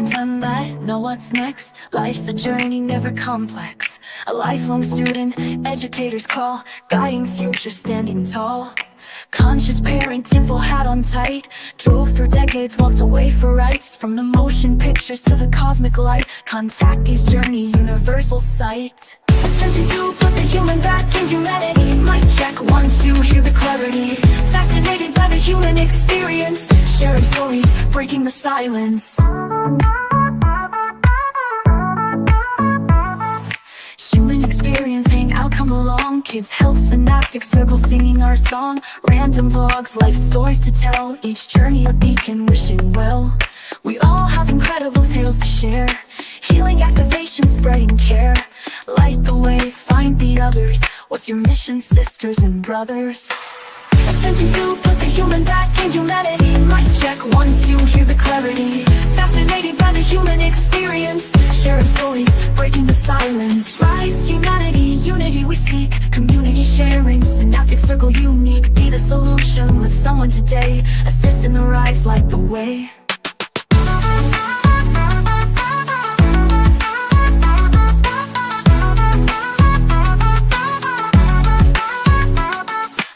pretend that know what's next. Life's a journey, never complex. A lifelong student, educators call, guiding future, standing tall. Conscious parenting, full hat on tight. Drove through decades, walked away for rights. From the motion pictures to the cosmic light. Contactee's journey, universal sight. Attempting to put the human back in humanity. Mic check, 1, 2, hear the clarity. Fascinated by the human experience. Sharing stories, breaking the silence. Human experience, hang out, come along. Kids, health, synaptic circle, singing our song. Random vlogs, life stories to tell. Each journey a beacon, wishing well. We all have incredible tales to share. Healing activation, spreading care. Light the way, find the others. What's your mission, sisters and brothers? Attempting to put the human back in humanity. Mic check, 1, 2, hear the clarity. Fascinated by the human experience. Sharing stories, breaking the silence. Rise, humanity, unity we seek. Community sharing, synaptic circle unique. Be the solution with someone today. Assist in the rise, light the way.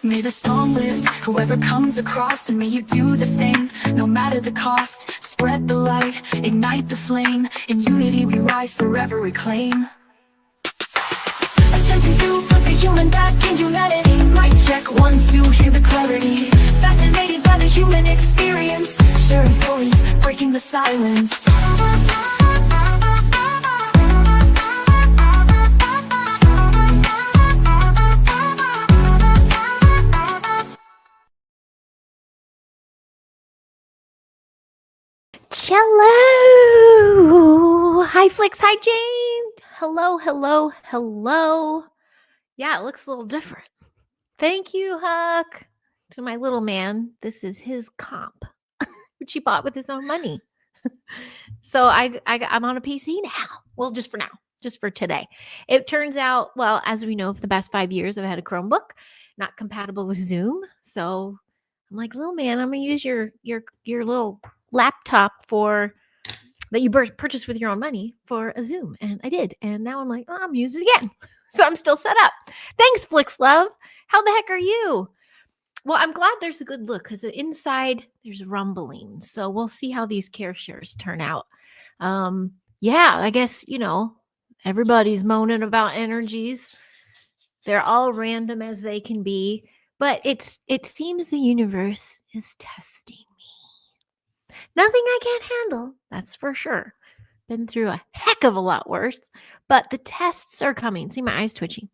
May the song lift whoever comes across, and may you do the same, no matter the cost. Spread the light, ignite the flame. In unity we rise, forever reclaim. Attempting to put the human back in humanity. Mic check, 1, 2, hear the clarity. Fascinated by the human experience. Sharing stories, breaking the silence. Cello. Hi, Flix. Hi, Jane. Hello. Yeah, it looks a little different. Thank you, Huck. To my little man, this is his comp, which he bought with his own money. So I'm on a PC now. Well, just for now, just for today. It turns out, well, as we know, for the past 5 years, I've had a Chromebook, not compatible with Zoom. So I'm like, little man, I'm gonna use your little laptop for that you purchased with your own money for a Zoom. And I did. And now I'm like, oh, I'm using it again. So I'm still set up. Thanks, Flix Love. How the heck are you? Well, I'm glad there's a good look because inside there's rumbling. So we'll see how these care shares turn out. Yeah, I guess, everybody's moaning about energies. They're all random as they can be. But it seems the universe is testing. Nothing I can't handle, that's for sure. Been through a heck of a lot worse, but the tests are coming. See my eyes twitching.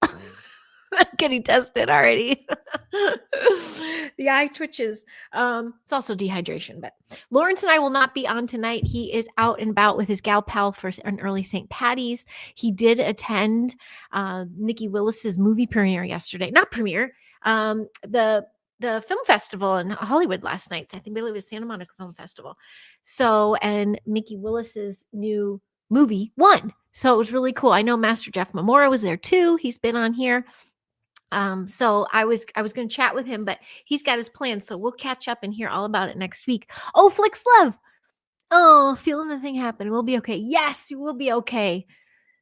I'm getting tested already. The eye twitches. It's also dehydration, but Lawrence and I will not be on tonight. He is out and about with his gal pal for an early St. Patty's. He did attend Nikki Willis's movie premiere yesterday. Not premiere, the film festival in Hollywood last night. I believe it was Santa Monica Film Festival. So, and Mickey Willis's new movie won. So it was really cool. I know Master Jeff Memora was there too. He's been on here. So I was going to chat with him, but he's got his plans. So we'll catch up and hear all about it next week. Oh, Flix Love. Oh, feeling the thing happen. We'll be okay. Yes, we'll be okay.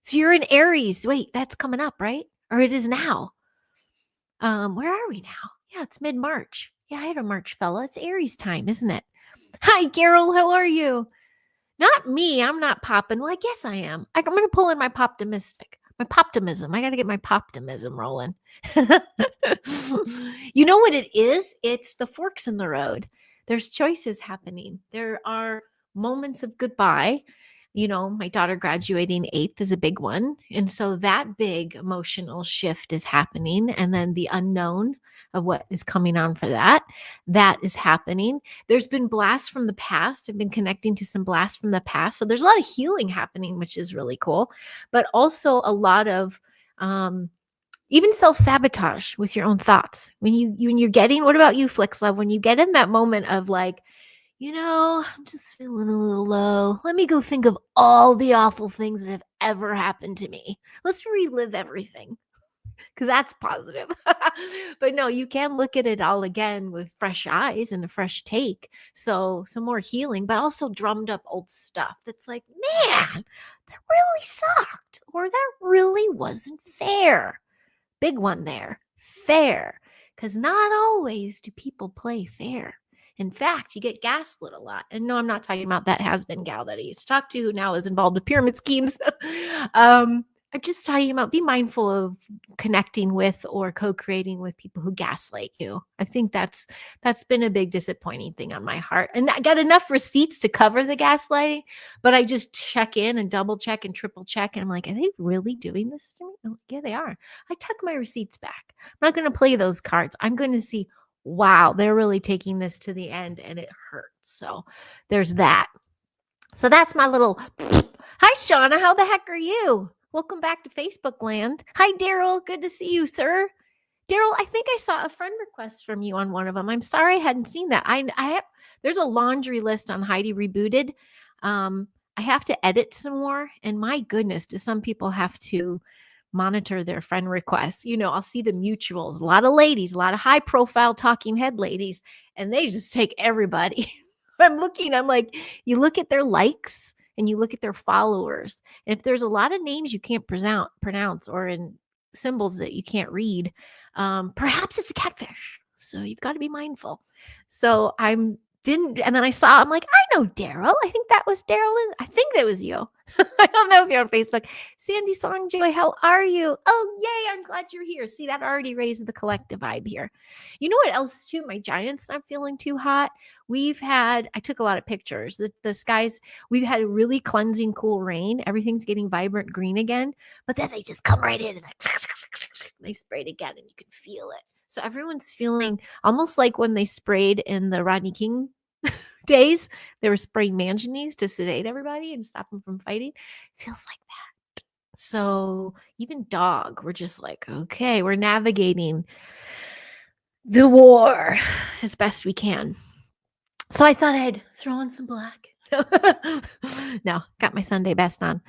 So you're in Aries. Wait, that's coming up, right? Or it is now. Where are we now? Yeah, it's mid-March. Yeah, I had a March fella. It's Aries time, isn't it? Hi, Carol. How are you? Not me. I'm not popping. Well, I guess I am. I'm going to pull in my poptimistic. My poptimism. I got to get my poptimism rolling. You know what it is? It's the forks in the road. There's choices happening. There are moments of goodbye. My daughter graduating 8th is a big one. And so that big emotional shift is happening. And then the unknown of what is coming on for that is happening. There's been blasts from the past. I've been connecting to some blasts from the past. So there's a lot of healing happening, which is really cool, but also a lot of even self-sabotage with your own thoughts. When you're getting, what about you, Flix Love? When you get in that moment of like, I'm just feeling a little low. Let me go think of all the awful things that have ever happened to me. Let's relive everything because that's positive. But no, you can look at it all again with fresh eyes and a fresh take. So some more healing, but also drummed up old stuff that's like, man, that really sucked, or that really wasn't fair. Big one there, fair. Because not always do people play fair. In fact, you get gaslit a lot. And no, I'm not talking about that has-been gal that I used to talk to who now is involved with pyramid schemes. I'm just talking about be mindful of connecting with or co-creating with people who gaslight you. I think that's been a big disappointing thing on my heart. And I got enough receipts to cover the gaslighting, but I just check in and double check and triple check. And I'm like, are they really doing this to me? Like, yeah, they are. I tuck my receipts back. I'm not going to play those cards. I'm going to see, wow, they're really taking this to the end and it hurts. So there's that. So that's my little, hi, Shauna. How the heck are you? Welcome back to Facebook land. Hi, Daryl. Good to see you, sir. Daryl, I think I saw a friend request from you on one of them. I'm sorry I hadn't seen that. I have, there's a laundry list on Heidi Rebooted. I have to edit some more. And my goodness, do some people have to monitor their friend requests? You know, I'll see the mutuals, a lot of ladies, a lot of high profile talking head ladies, and they just take everybody. I'm like, you look at their likes and you look at their followers. And if there's a lot of names you can't pronounce or in symbols that you can't read, perhaps it's a catfish. So you've got to be mindful. So and then I'm like, I know Daryl. I think that was Daryl. I think that was you. I don't know if you're on Facebook. Sandy Songjoy, how are you? Oh, yay. I'm glad you're here. See, that already raised the collective vibe here. You know what else too? My giant's not feeling too hot. I took a lot of pictures. The skies, we've had a really cleansing, cool rain. Everything's getting vibrant green again. But then they just come right in and they sprayed again and you can feel it. So everyone's feeling almost like when they sprayed in the Rodney King days, they were spraying manganese to sedate everybody and stop them from fighting. Feels like that. So even dog, we're just like, okay, we're navigating the war as best we can. So I thought I'd throw on some black. No, got my Sunday best on.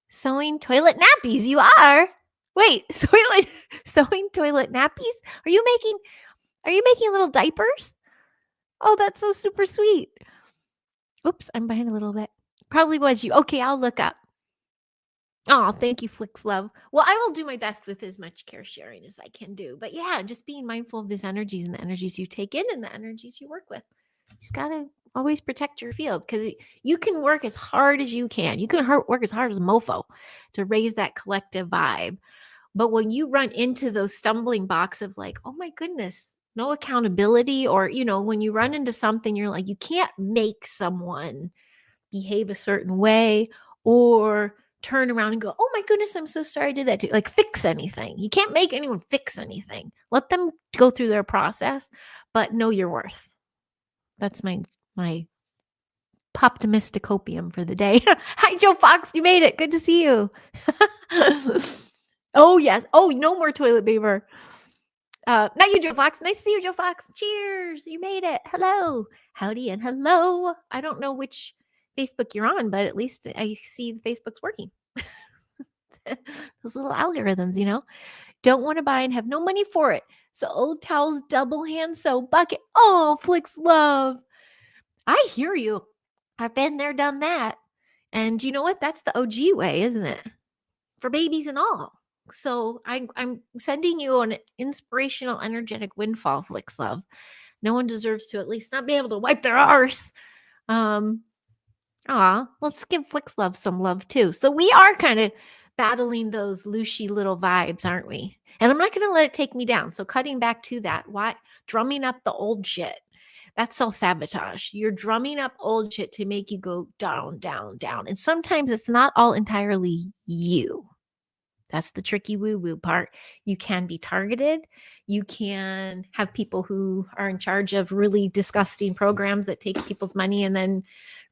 Sewing toilet nappies. You are. Wait, sewing toilet nappies? Are you making little diapers? Oh, that's so super sweet. Oops, I'm behind a little bit. Probably was you. Okay, I'll look up. Oh, thank you, Flix Love. Well, I will do my best with as much care sharing as I can do. But yeah, just being mindful of these energies and the energies you take in and the energies you work with. You just got to always protect your field because you can work as hard as you can. You can work as hard as a mofo to raise that collective vibe. But when you run into those stumbling blocks of like, oh my goodness, no accountability, or, when you run into something, you're like, you can't make someone behave a certain way or turn around and go, oh my goodness, I'm so sorry I did that too. Like fix anything. You can't make anyone fix anything. Let them go through their process, but know your worth. That's my optimistic-opium for the day. Hi, Joe Fox. You made it. Good to see you. Oh, yes. Oh, no more toilet paper. Not you, Joe Fox. Nice to see you, Joe Fox. Cheers. You made it. Hello. Howdy and hello. I don't know which Facebook you're on, but at least I see Facebook's working. Those little algorithms, Don't want to buy and have no money for it. So old towels, double hand sew bucket. Oh, Flix Love. I hear you. I've been there, done that. And you know what? That's the OG way, isn't it? For babies and all. So I'm sending you an inspirational, energetic windfall, Flix Love. No one deserves to at least not be able to wipe their arse. Let's give Flix Love some love too. So we are kind of battling those loosey little vibes, aren't we? And I'm not going to let it take me down. So cutting back to that, drumming up the old shit. That's self-sabotage. You're drumming up old shit to make you go down, down, down. And sometimes it's not all entirely you. That's the tricky woo-woo part. You can be targeted. You can have people who are in charge of really disgusting programs that take people's money and then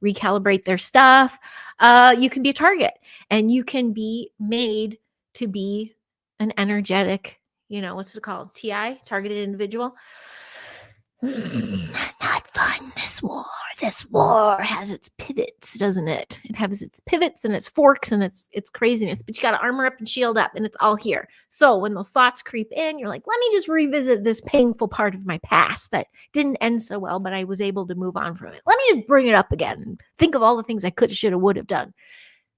recalibrate their stuff. You can be a target, and you can be made to be an energetic, what's it called? TI, targeted individual. Not fun, this war. this war has its pivots, doesn't it? It has its pivots and its forks and its craziness, but you got to armor up and shield up, and it's all here. So when those thoughts creep in, you're like, let me just revisit this painful part of my past that didn't end so well, but I was able to move on from it. Let me just bring it up again and think of all the things I could have, should have, would have done.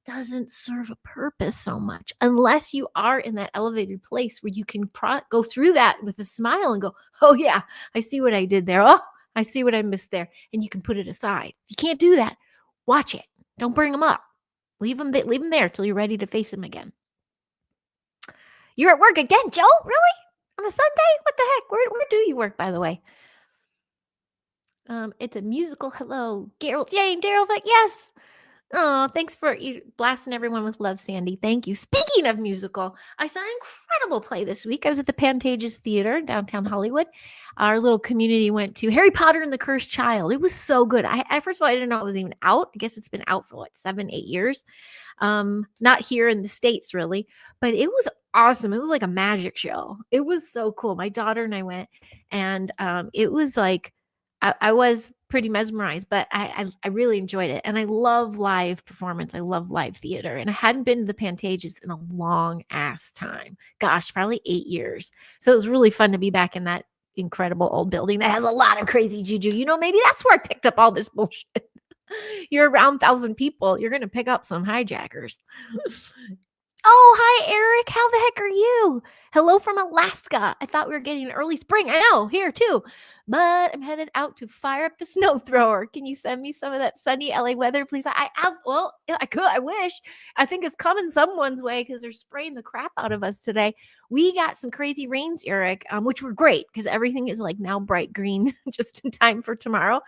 Doesn't serve a purpose so much unless you are in that elevated place where you can go through that with a smile and go, oh yeah, I see what I did there. Oh, I see what I missed there. And you can put it aside. If you can't do that, watch it. Don't bring them up. Leave them there till you're ready to face them again. You're at work again, Joe? Really? On a Sunday? What the heck? Where do you work, by the way? It's a musical. Hello, Daryl, like, yes. Oh, thanks for blasting everyone with love, Sandy. Thank you. Speaking of musical, I saw an incredible play this week. I was at the Pantages Theater, downtown Hollywood. Our little community went to Harry Potter and the Cursed Child. It was so good. I first of all, I didn't know it was even out. I guess it's been out for 7-8 years. Not here in the States, really, but it was awesome. It was like a magic show. It was so cool. My daughter and I went, and it was like, I was pretty mesmerized, but I really enjoyed it. And I love live performance. I love live theater. And I hadn't been to the Pantages in a long ass time. Gosh, probably 8 years. So it was really fun to be back in that incredible old building that has a lot of crazy juju. Maybe that's where I picked up all this bullshit. You're around 1,000 people. You're going to pick up some hijackers. Oh, hi, Eric. How the heck are you? Hello from Alaska. I thought we were getting an early spring. I know, here too. But I'm headed out to fire up the snow thrower. Can you send me some of that sunny LA weather, please? I could. I wish. I think it's coming someone's way because they're spraying the crap out of us today. We got some crazy rains, Eric, which were great because everything is like now bright green just in time for tomorrow.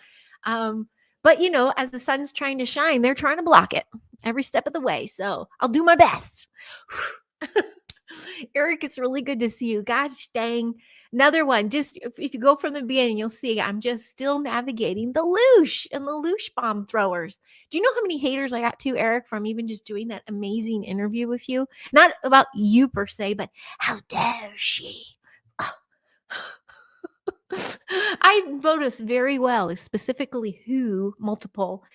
But as the sun's trying to shine, they're trying to block it every step of the way. So I'll do my best. Eric, it's really good to see you. Gosh dang. Another one. Just if you go from the beginning, you'll see I'm just still navigating the loosh and the loosh bomb throwers. Do you know how many haters I got too, Eric, from even just doing that amazing interview with you? Not about you per se, but how dare she? I noticed very well, specifically who multiple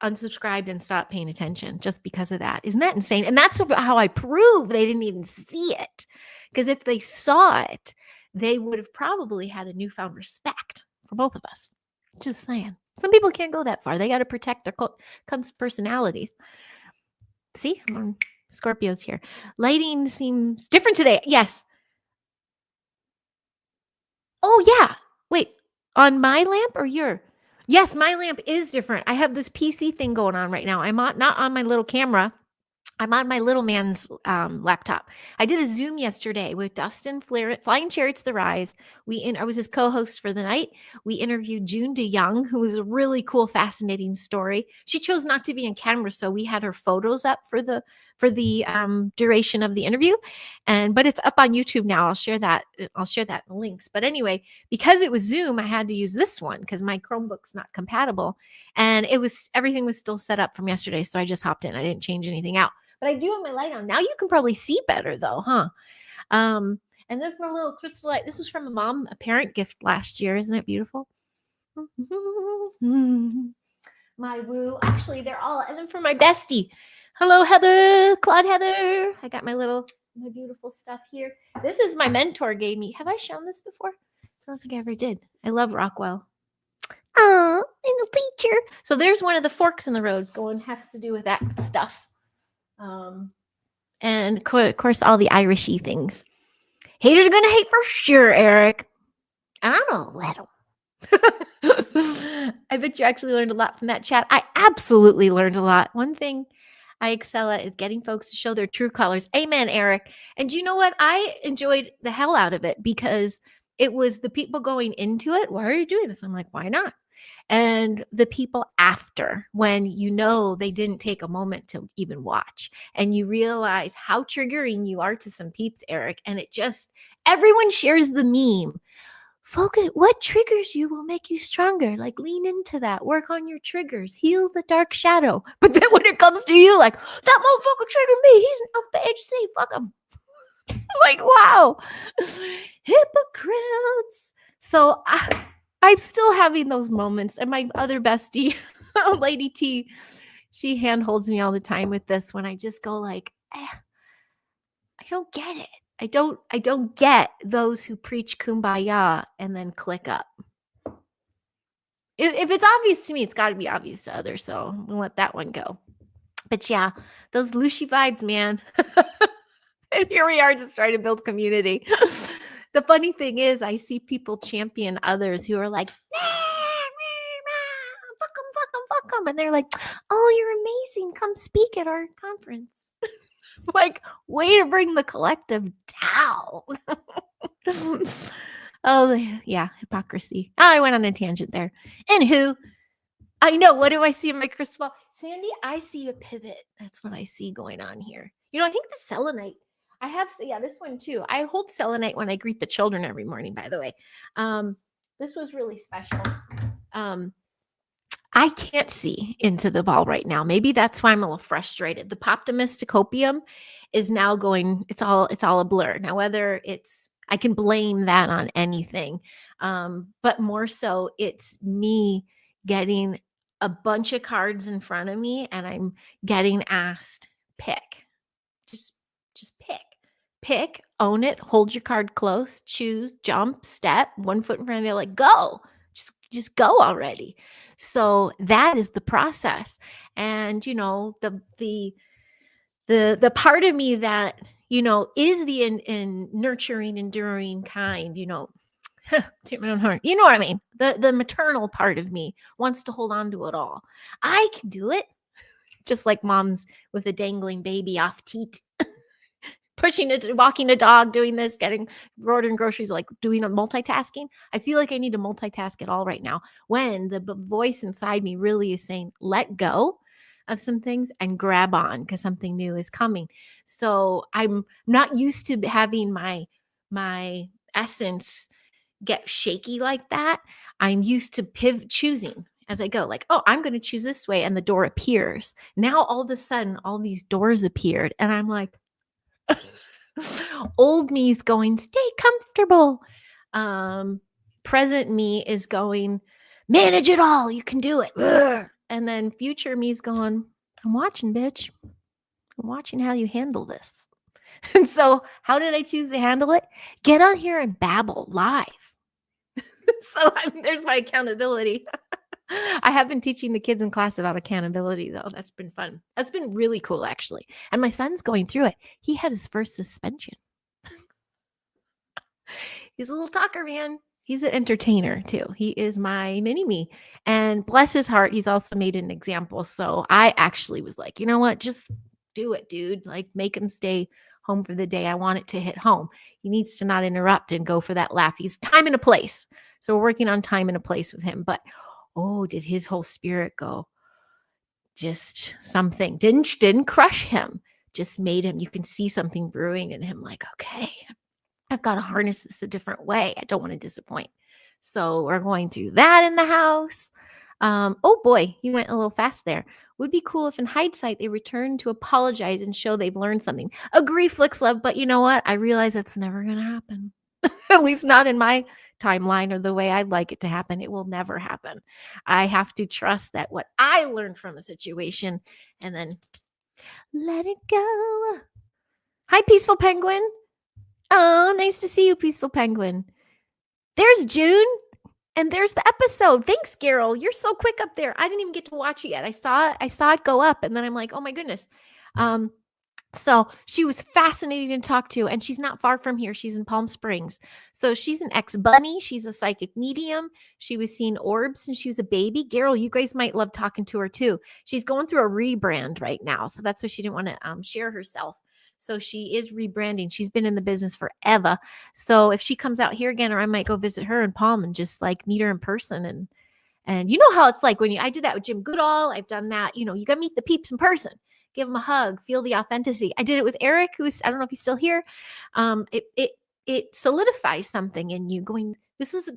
unsubscribed and stopped paying attention just because of that. Isn't that insane? And that's how I prove they didn't even see it. Because if they saw it, they would have probably had a newfound respect for both of us. Just saying. Some people can't go that far. They got to protect their personalities. See, I'm on Scorpios here. Lighting seems different today. Yes. Oh, yeah. Wait, on my lamp or your? Yes, my lamp is different. I have this PC thing going on right now. I'm not on my little camera. I'm on my little man's laptop. I did a Zoom yesterday with Dustin Flying Chariots the Rise. I was his co-host for the night. We interviewed June DeYoung, who was a really cool, fascinating story. She chose not to be on camera, so we had her photos up for the duration of the interview. But it's up on YouTube now. I'll share that in the links. But anyway, because it was Zoom, I had to use this one because my Chromebook's not compatible. And everything was still set up from yesterday. So I just hopped in. I didn't change anything out. But I do have my light on. Now you can probably see better though, huh? And this is my little crystal light. This was from a parent gift last year. Isn't it beautiful? My woo. Actually, they're all, and then for my bestie. Hello, Heather. Claude Heather. I got my beautiful stuff here. This is my mentor gave me. Have I shown this before? I don't think I ever did. I love Rockwell. Oh, little teacher. So there's one of the forks in the roads has to do with that stuff. And of course, all the Irishy things. Haters are going to hate for sure, Eric. And I'm going to let them. I bet you actually learned a lot from that chat. I absolutely learned a lot. One thing I excel at is getting folks to show their true colors. Amen, Eric. And you know what? I enjoyed the hell out of it because it was the people going into it. Why are you doing this? I'm like, why not? And the people after, when they didn't take a moment to even watch, and you realize how triggering you are to some peeps, Eric. And everyone shares the meme. Focus, what triggers you will make you stronger. Like lean into that, work on your triggers, heal the dark shadow. But then when it comes to you, like that motherfucker triggered me. He's an alpha HC. Fuck him. Like, wow. Hypocrites. So I'm still having those moments. And my other bestie, Lady T, she handholds me all the time with this when I just go like, I don't get it. I don't get those who preach kumbaya and then click up. If it's obvious to me, it's got to be obvious to others. So we'll let that one go. But yeah, those Lucy vibes, man. And here we are just trying to build community. The funny thing is, I see people champion others who are like, fuck them, fuck them, fuck them. And they're like, oh, you're amazing. Come speak at our conference. Like, way to bring the collective down. Oh, yeah, hypocrisy. Oh, I went on a tangent there. Anywho, I know. What do I see in my crystal ball? Sandy, I see a pivot. That's what I see going on here. You know, I think the selenite. I have, yeah, this one too. I hold selenite when I greet the children every morning, by the way. This was really special. I can't see into the ball right now. Maybe that's why I'm a little frustrated. The Poptimusticopium is now going, it's all a blur. Now, whether it's, I can blame that on anything. But more so it's me getting a bunch of cards in front of me and I'm getting asked, pick. Just pick, own it, hold your card close, choose, jump, step, 1 foot in front of the other, like go, just go already. So that is the process. And, you know, the part of me that, you know, is the in nurturing, enduring kind, you know, take my own heart. You know what I mean? The maternal part of me wants to hold on to it all. I can do it. Just like moms with a dangling baby off teat. Pushing it, walking a dog, doing this, ordering groceries, like doing a multitasking. I feel like I need to multitask it all right now when the voice inside me really is saying, let go of some things and grab on because something new is coming. So I'm not used to having my essence get shaky like that. I'm used to choosing as I go, like, oh, I'm going to choose this way. And the door appears. Now, all of a sudden, all these doors appeared. And I'm like, old me's going, stay comfortable. Present me is going, manage it all. You can do it. And then future me's going, I'm watching, bitch. I'm watching how you handle this. And so how did I choose to handle it? Get on here and babble live. So there's my accountability. I have been teaching the kids in class about accountability, though. That's been fun. That's been really cool, actually. And my son's going through it. He had his first suspension. He's a little talker, man. He's an entertainer, too. He is my mini-me. And bless his heart, he's also made an example. So I actually was like, you know what? Just do it, dude. Like, make him stay home for the day. I want it to hit home. He needs to not interrupt and go for that laugh. He's time and a place. So we're working on time and a place with him. But oh, did his whole spirit go? Just something. Didn't crush him. Just made him, you can see something brewing in him, like, okay, I've got to harness this a different way. I don't want to disappoint. So we're going through that in the house. Oh boy, he went a little fast there. Would be cool if in hindsight they return to apologize and show they've learned something. Agree, Flicks Love, but you know what? I realize that's never going to happen. At least not in my timeline or the way I'd like it to happen. It will never happen. I have to trust that what I learned from a situation and then let it go. Hi, Peaceful Penguin. Oh, nice to see you, Peaceful Penguin. There's June. And there's the episode. Thanks, Carol. You're so quick up there. I didn't even get to watch it yet. I saw it go up, and then I'm like, oh my goodness. So she was fascinating to talk to, and she's not far from here. She's in Palm Springs. So she's an ex-bunny. She's a psychic medium. She was seeing orbs since she was a baby. Carol, you guys might love talking to her too. She's going through a rebrand right now. So that's why she didn't want to share herself. So she is rebranding. She's been in the business forever. So if she comes out here again, or I might go visit her in Palm and just like meet her in person. And you know how it's like when I did that with Jim Goodall. I've done that. You know, you got to meet the peeps in person. Give them a hug, feel the authenticity. I did it with Eric, who's, I don't know if he's still here. It solidifies something in you going, this is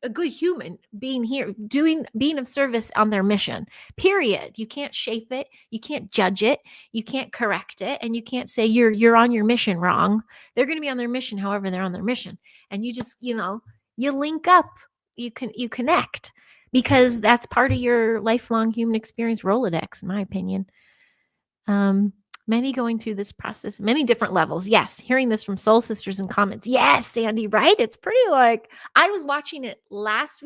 a good human being here, being of service on their mission, period. You can't shape it. You can't judge it. You can't correct it. And you can't say you're on your mission wrong. They're going to be on their mission. However, they're on their mission. And you just, you know, you link up you connect, because that's part of your lifelong human experience Rolodex, in my opinion. Many going through this process, many different levels. Yes, hearing this from Soul Sisters in comments. Yes, Sandy, right? It's pretty like, I was watching it last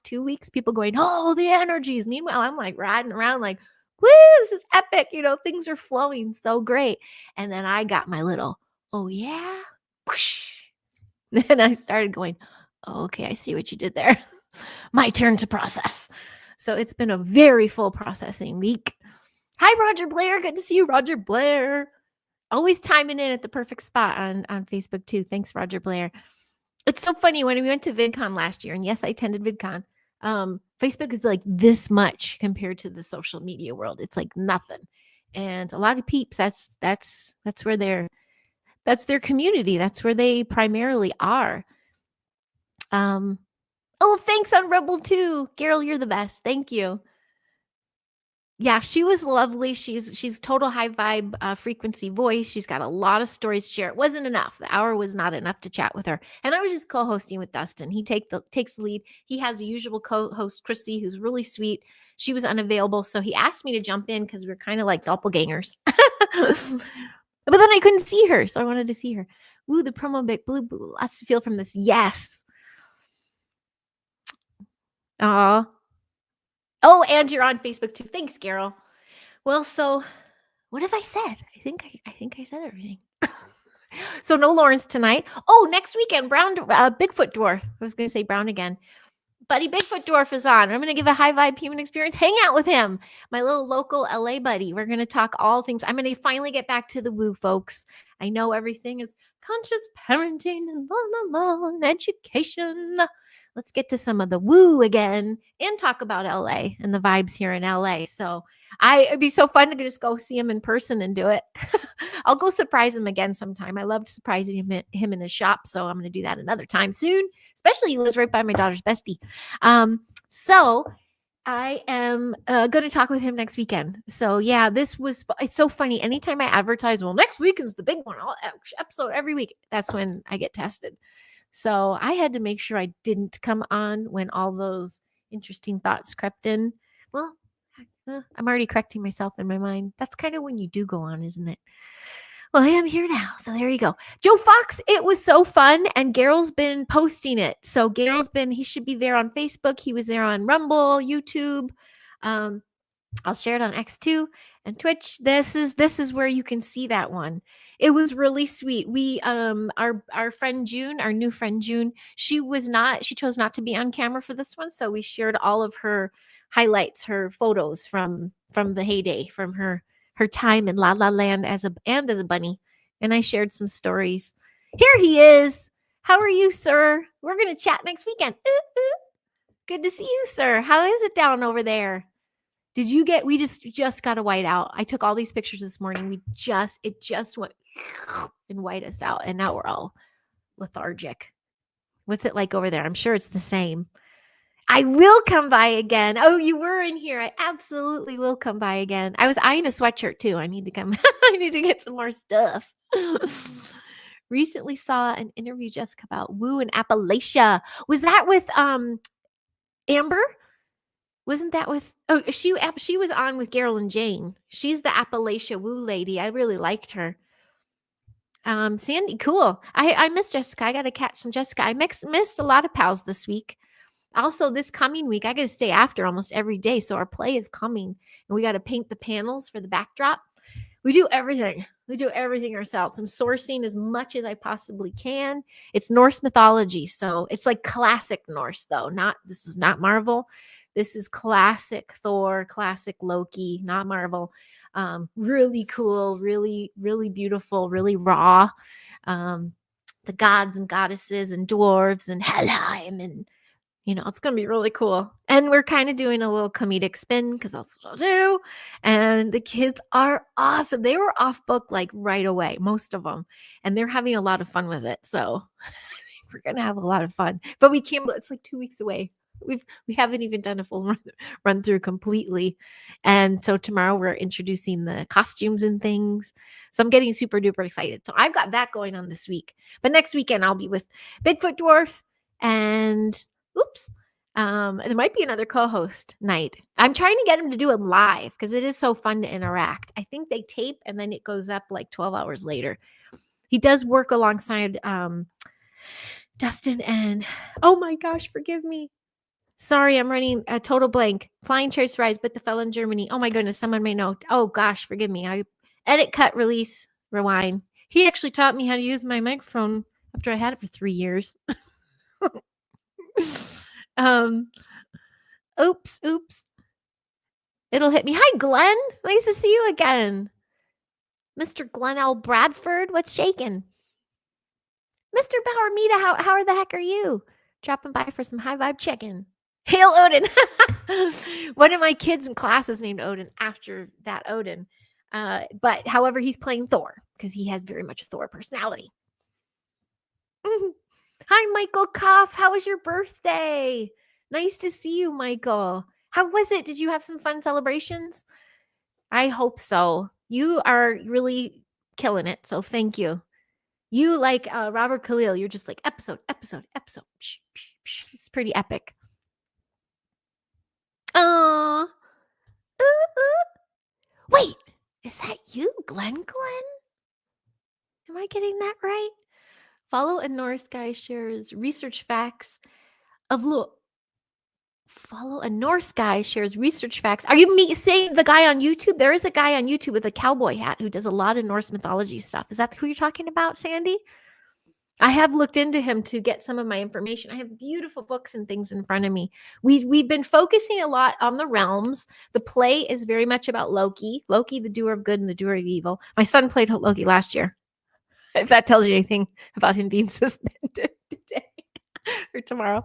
2 weeks, people going, oh, the energies. Meanwhile, I'm like riding around like, woo, this is epic. Things are flowing so great. And then I got my little, oh yeah. Whoosh. Then I started going, oh, okay, I see what you did there. My turn to process. So it's been a very full processing week. Hi, Roger Blair. Good to see you, Roger Blair. Always timing in at the perfect spot on Facebook, too. Thanks, Roger Blair. It's so funny. When we went to VidCon last year, and yes, I attended VidCon, Facebook is like this much compared to the social media world. It's like nothing. And a lot of peeps, that's where that's their community. That's where they primarily are. Oh, thanks on Rebel too. Carol, you're the best. Thank you. Yeah, she was lovely. She's total high vibe, frequency voice. She's got a lot of stories to share. It wasn't enough. The hour was not enough to chat with her. And I was just co-hosting with Dustin. He takes the lead. He has the usual co-host, Chrissy, who's really sweet. She was unavailable, so he asked me to jump in because we we're kind of like doppelgangers. But then I couldn't see her, so I wanted to see her. Ooh, the promo big blue boo. Lots to feel from this. Yes. Aw. Oh, and you're on Facebook too. Thanks, Carol. Well, so what have I said? I think I said everything. So no Lawrence tonight. Oh, next weekend, Bigfoot Dwarf. I was going to say Brown again. Buddy Bigfoot Dwarf is on. I'm going to give a high vibe human experience. Hang out with him. My little local LA buddy. We're going to talk all things. I'm going to finally get back to the woo, folks. I know everything is conscious parenting and and education. Let's get to some of the woo again and talk about LA and the vibes here in LA. So it'd be so fun to just go see him in person and do it. I'll go surprise him again sometime. I loved surprising him in his shop. So I'm going to do that another time soon, especially he lives right by my daughter's bestie. So I am going to talk with him next weekend. So yeah, it's so funny. Anytime I advertise, well, next week is the big one, episode every week. That's when I get tested. So I had to make sure I didn't come on when all those interesting thoughts crept in. Well, I'm already correcting myself in my mind. That's kind of when you do go on, isn't it? Well, I am here now. So there you go. Joe Fox, it was so fun. And Garyl's been posting it. So he should be there on Facebook. He was there on Rumble, YouTube. I'll share it on X2 and Twitch. This is where you can see that one. It was really sweet. We our friend June, our new friend June, she chose not to be on camera for this one, so we shared all of her highlights, her photos from the heyday, from her time in La La Land as a bunny, and I shared some stories. Here he is. How are you, sir? We're going to chat next weekend. Good to see you, sir. How is it down over there? We just got a white out. I took all these pictures this morning. It just went and white us out. And now we're all lethargic. What's it like over there? I'm sure it's the same. I will come by again. Oh, you were in here. I absolutely will come by again. I was eyeing a sweatshirt too. I need to come. I need to get some more stuff. Recently saw an interview, Jessica, about woo in Appalachia. Was that with Amber? Wasn't that with, she was on with Carol and Jane. She's the Appalachia woo lady. I really liked her. Sandy, cool. I miss Jessica. I got to catch some Jessica. I missed a lot of pals this week. Also, this coming week, I got to stay after almost every day. So our play is coming and we got to paint the panels for the backdrop. We do everything. We do everything ourselves. I'm sourcing as much as I possibly can. It's Norse mythology. So it's like classic Norse though. This is not Marvel. This is classic Thor, classic Loki, not Marvel. Really cool, really, really beautiful, really raw. The gods and goddesses and dwarves and Helheim, and it's going to be really cool. And we're kind of doing a little comedic spin because that's what I'll do. And the kids are awesome. They were off book like right away, most of them. And they're having a lot of fun with it. So we're going to have a lot of fun. But we can't, it's like 2 weeks away. We haven't even done a full run through completely. And so tomorrow we're introducing the costumes and things. So I'm getting super duper excited. So I've got that going on this week. But next weekend I'll be with Bigfoot Dwarf and There might be another co-host night. I'm trying to get him to do it live because it is so fun to interact. I think they tape and then it goes up like 12 hours later. He does work alongside Dustin and oh my gosh, forgive me. Sorry, I'm running a total blank. Flying Chairs Rise, but the fell in Germany. Oh my goodness, someone may know. Oh gosh, forgive me. I edit, cut, release, rewind. He actually taught me how to use my microphone after I had it for 3 years. Oops. It'll hit me. Hi, Glenn. Nice to see you again. Mr. Glenn L. Bradford, what's shaking? Mr. Bauer, how the heck are you? Dropping by for some high vibe chicken. Hail Odin. One of my kids in class is named Odin after that Odin. But however, he's playing Thor because he has very much a Thor personality. Hi, Michael Koff. How was your birthday? Nice to see you, Michael. How was it? Did you have some fun celebrations? I hope so. You are really killing it. So thank you. You like Robert Khalil. You're just like episode. It's pretty epic. Wait, is that you, Glenn? Am I getting that right? Follow a Norse guy shares research facts of Follow a Norse guy shares research facts. Are you saying the guy on YouTube? There is a guy on YouTube with a cowboy hat who does a lot of Norse mythology stuff. Is that who you're talking about, Sandy? I have looked into him to get some of my information. I have beautiful books and things in front of me. We've been focusing a lot on the realms. The play is very much about Loki, the doer of good and the doer of evil. My son played Loki last year. If that tells you anything about him being suspended today or tomorrow.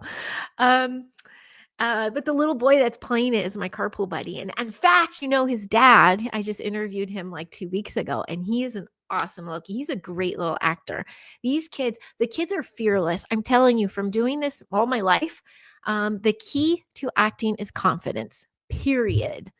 But the little boy that's playing it is my carpool buddy. And in fact, his dad, I just interviewed him like 2 weeks ago, and he is an awesome Loki. He's a great little actor. The kids are fearless. I'm telling you, from doing this all my life, the key to acting is confidence, period.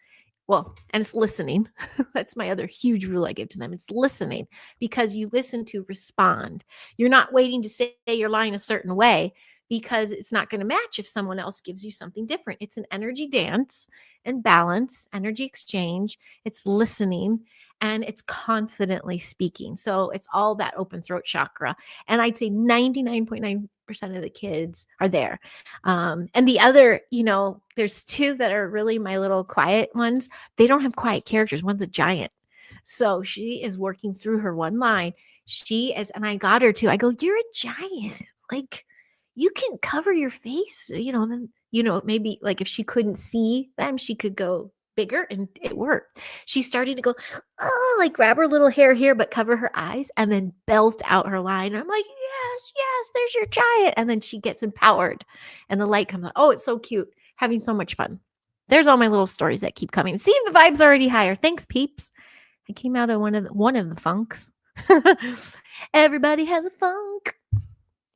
Well, and it's listening. That's my other huge rule I give to them. It's listening because you listen to respond. You're not waiting to say your line a certain way because it's not going to match if someone else gives you something different. It's an energy dance and balance, energy exchange. It's listening and it's confidently speaking. So it's all that open throat chakra. And I'd say 99.9% of the kids are there. And the other, there's 2 that are really my little quiet ones. They don't have quiet characters. One's a giant. So she is working through her one line. And I got her to, I go, you're a giant. Like, you can cover your face, then, maybe like if she couldn't see them, she could go bigger and it worked. She started to go, like grab her little hair here, but cover her eyes and then belt out her line. I'm like, yes, there's your giant. And then she gets empowered and the light comes on. Oh, it's so cute. Having so much fun. There's all my little stories that keep coming. See, the vibe's already higher. Thanks, peeps. I came out of one of the funks. Everybody has a funk.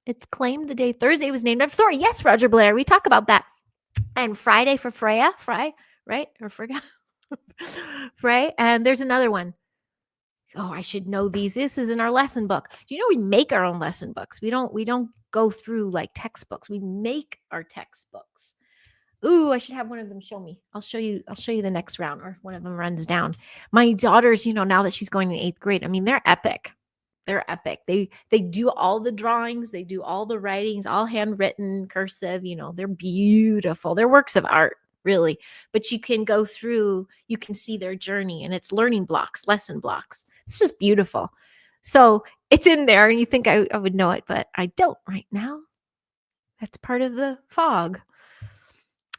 It's claimed the day Thursday was named after Thor. Yes, Roger Blair. We talk about that. And Friday for Freya. Right? Or Frigga. Right? And there's another one. Oh, I should know these. This is in our lesson book. Do you know we make our own lesson books? We don't go through like textbooks. We make our textbooks. Ooh, I should have one of them show me. I'll show you the next round, or if one of them runs down. My daughters, now that she's going in 8th grade, I mean, they're epic. They're epic. They do all the drawings, they do all the writings, all handwritten, cursive, they're beautiful. They're works of art, really. But you can go through, you can see their journey, and it's learning blocks, lesson blocks. It's just beautiful. So it's in there, and you think I would know it, but I don't right now. That's part of the fog.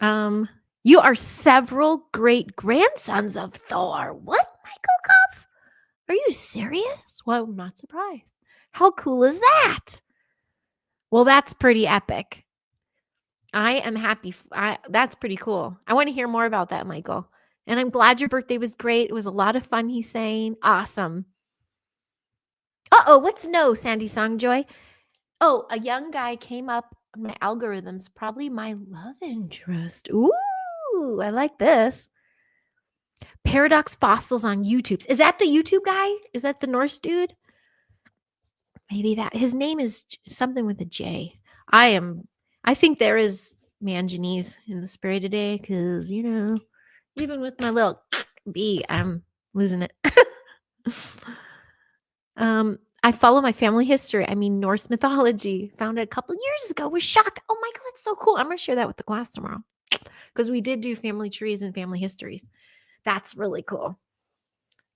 You are several great grandsons of Thor. What, Michael Kopf? Are you serious? Well, I'm not surprised. How cool is that? Well, that's pretty epic. I am happy. That's pretty cool. I want to hear more about that, Michael. And I'm glad your birthday was great. It was a lot of fun, he's saying. Awesome. Uh-oh, what's no, Sandy Songjoy? Oh, a young guy came up on my algorithms, probably my love interest. Ooh, I like this. Paradox Fossils on YouTube. Is that the YouTube guy? Is that the Norse dude? Maybe that. His name is something with a J. I think there is manganese in the spray today because, even with my little bee, I'm losing it. I follow my family history. I mean, Norse mythology. Found it a couple years ago. Was shocked. Oh my God, that's so cool. I'm going to share that with the class tomorrow because we did do family trees and family histories. That's really cool.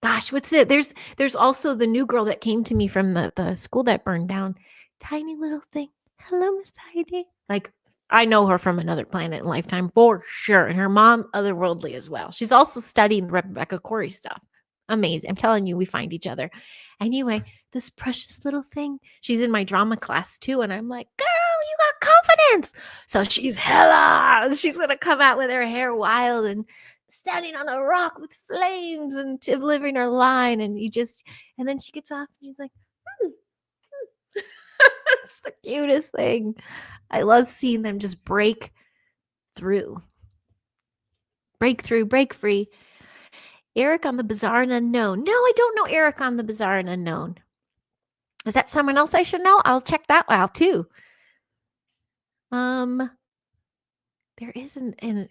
Gosh, what's it? There's also the new girl that came to me from the school that burned down. Tiny little thing. Hello, Miss Heidi. Like, I know her from another planet in lifetime for sure. And her mom, otherworldly as well. She's also studying Rebecca Corey stuff. Amazing. I'm telling you, we find each other. Anyway, this precious little thing. She's in my drama class too. And I'm like, girl, you got confidence. So she's she's gonna come out with her hair wild and standing on a rock with flames and delivering her line. And then she gets off and she's like, it's the cutest thing. I love seeing them just break through. Break through, break free. Eric on the Bizarre and Unknown. No, I don't know Eric on the Bizarre and Unknown. Is that someone else I should know? I'll check that out too. There isn't an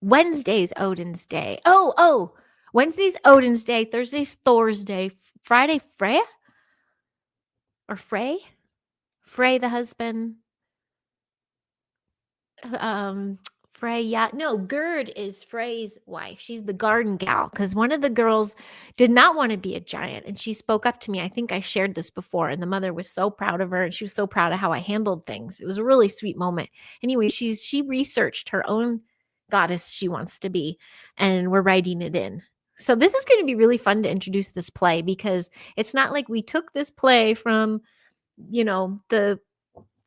Wednesday's Odin's Day. Oh, Wednesday's Odin's Day. Thursday's Thor's Day. Friday, Freya? Or Frey? Frey, the husband. Freya. No, Gerd is Frey's wife. She's the garden gal because one of the girls did not want to be a giant. And she spoke up to me. I think I shared this before. And the mother was so proud of her. And she was so proud of how I handled things. It was a really sweet moment. Anyway, she researched her own goddess she wants to be. And we're writing it in. So this is going to be really fun to introduce this play because it's not like we took this play from,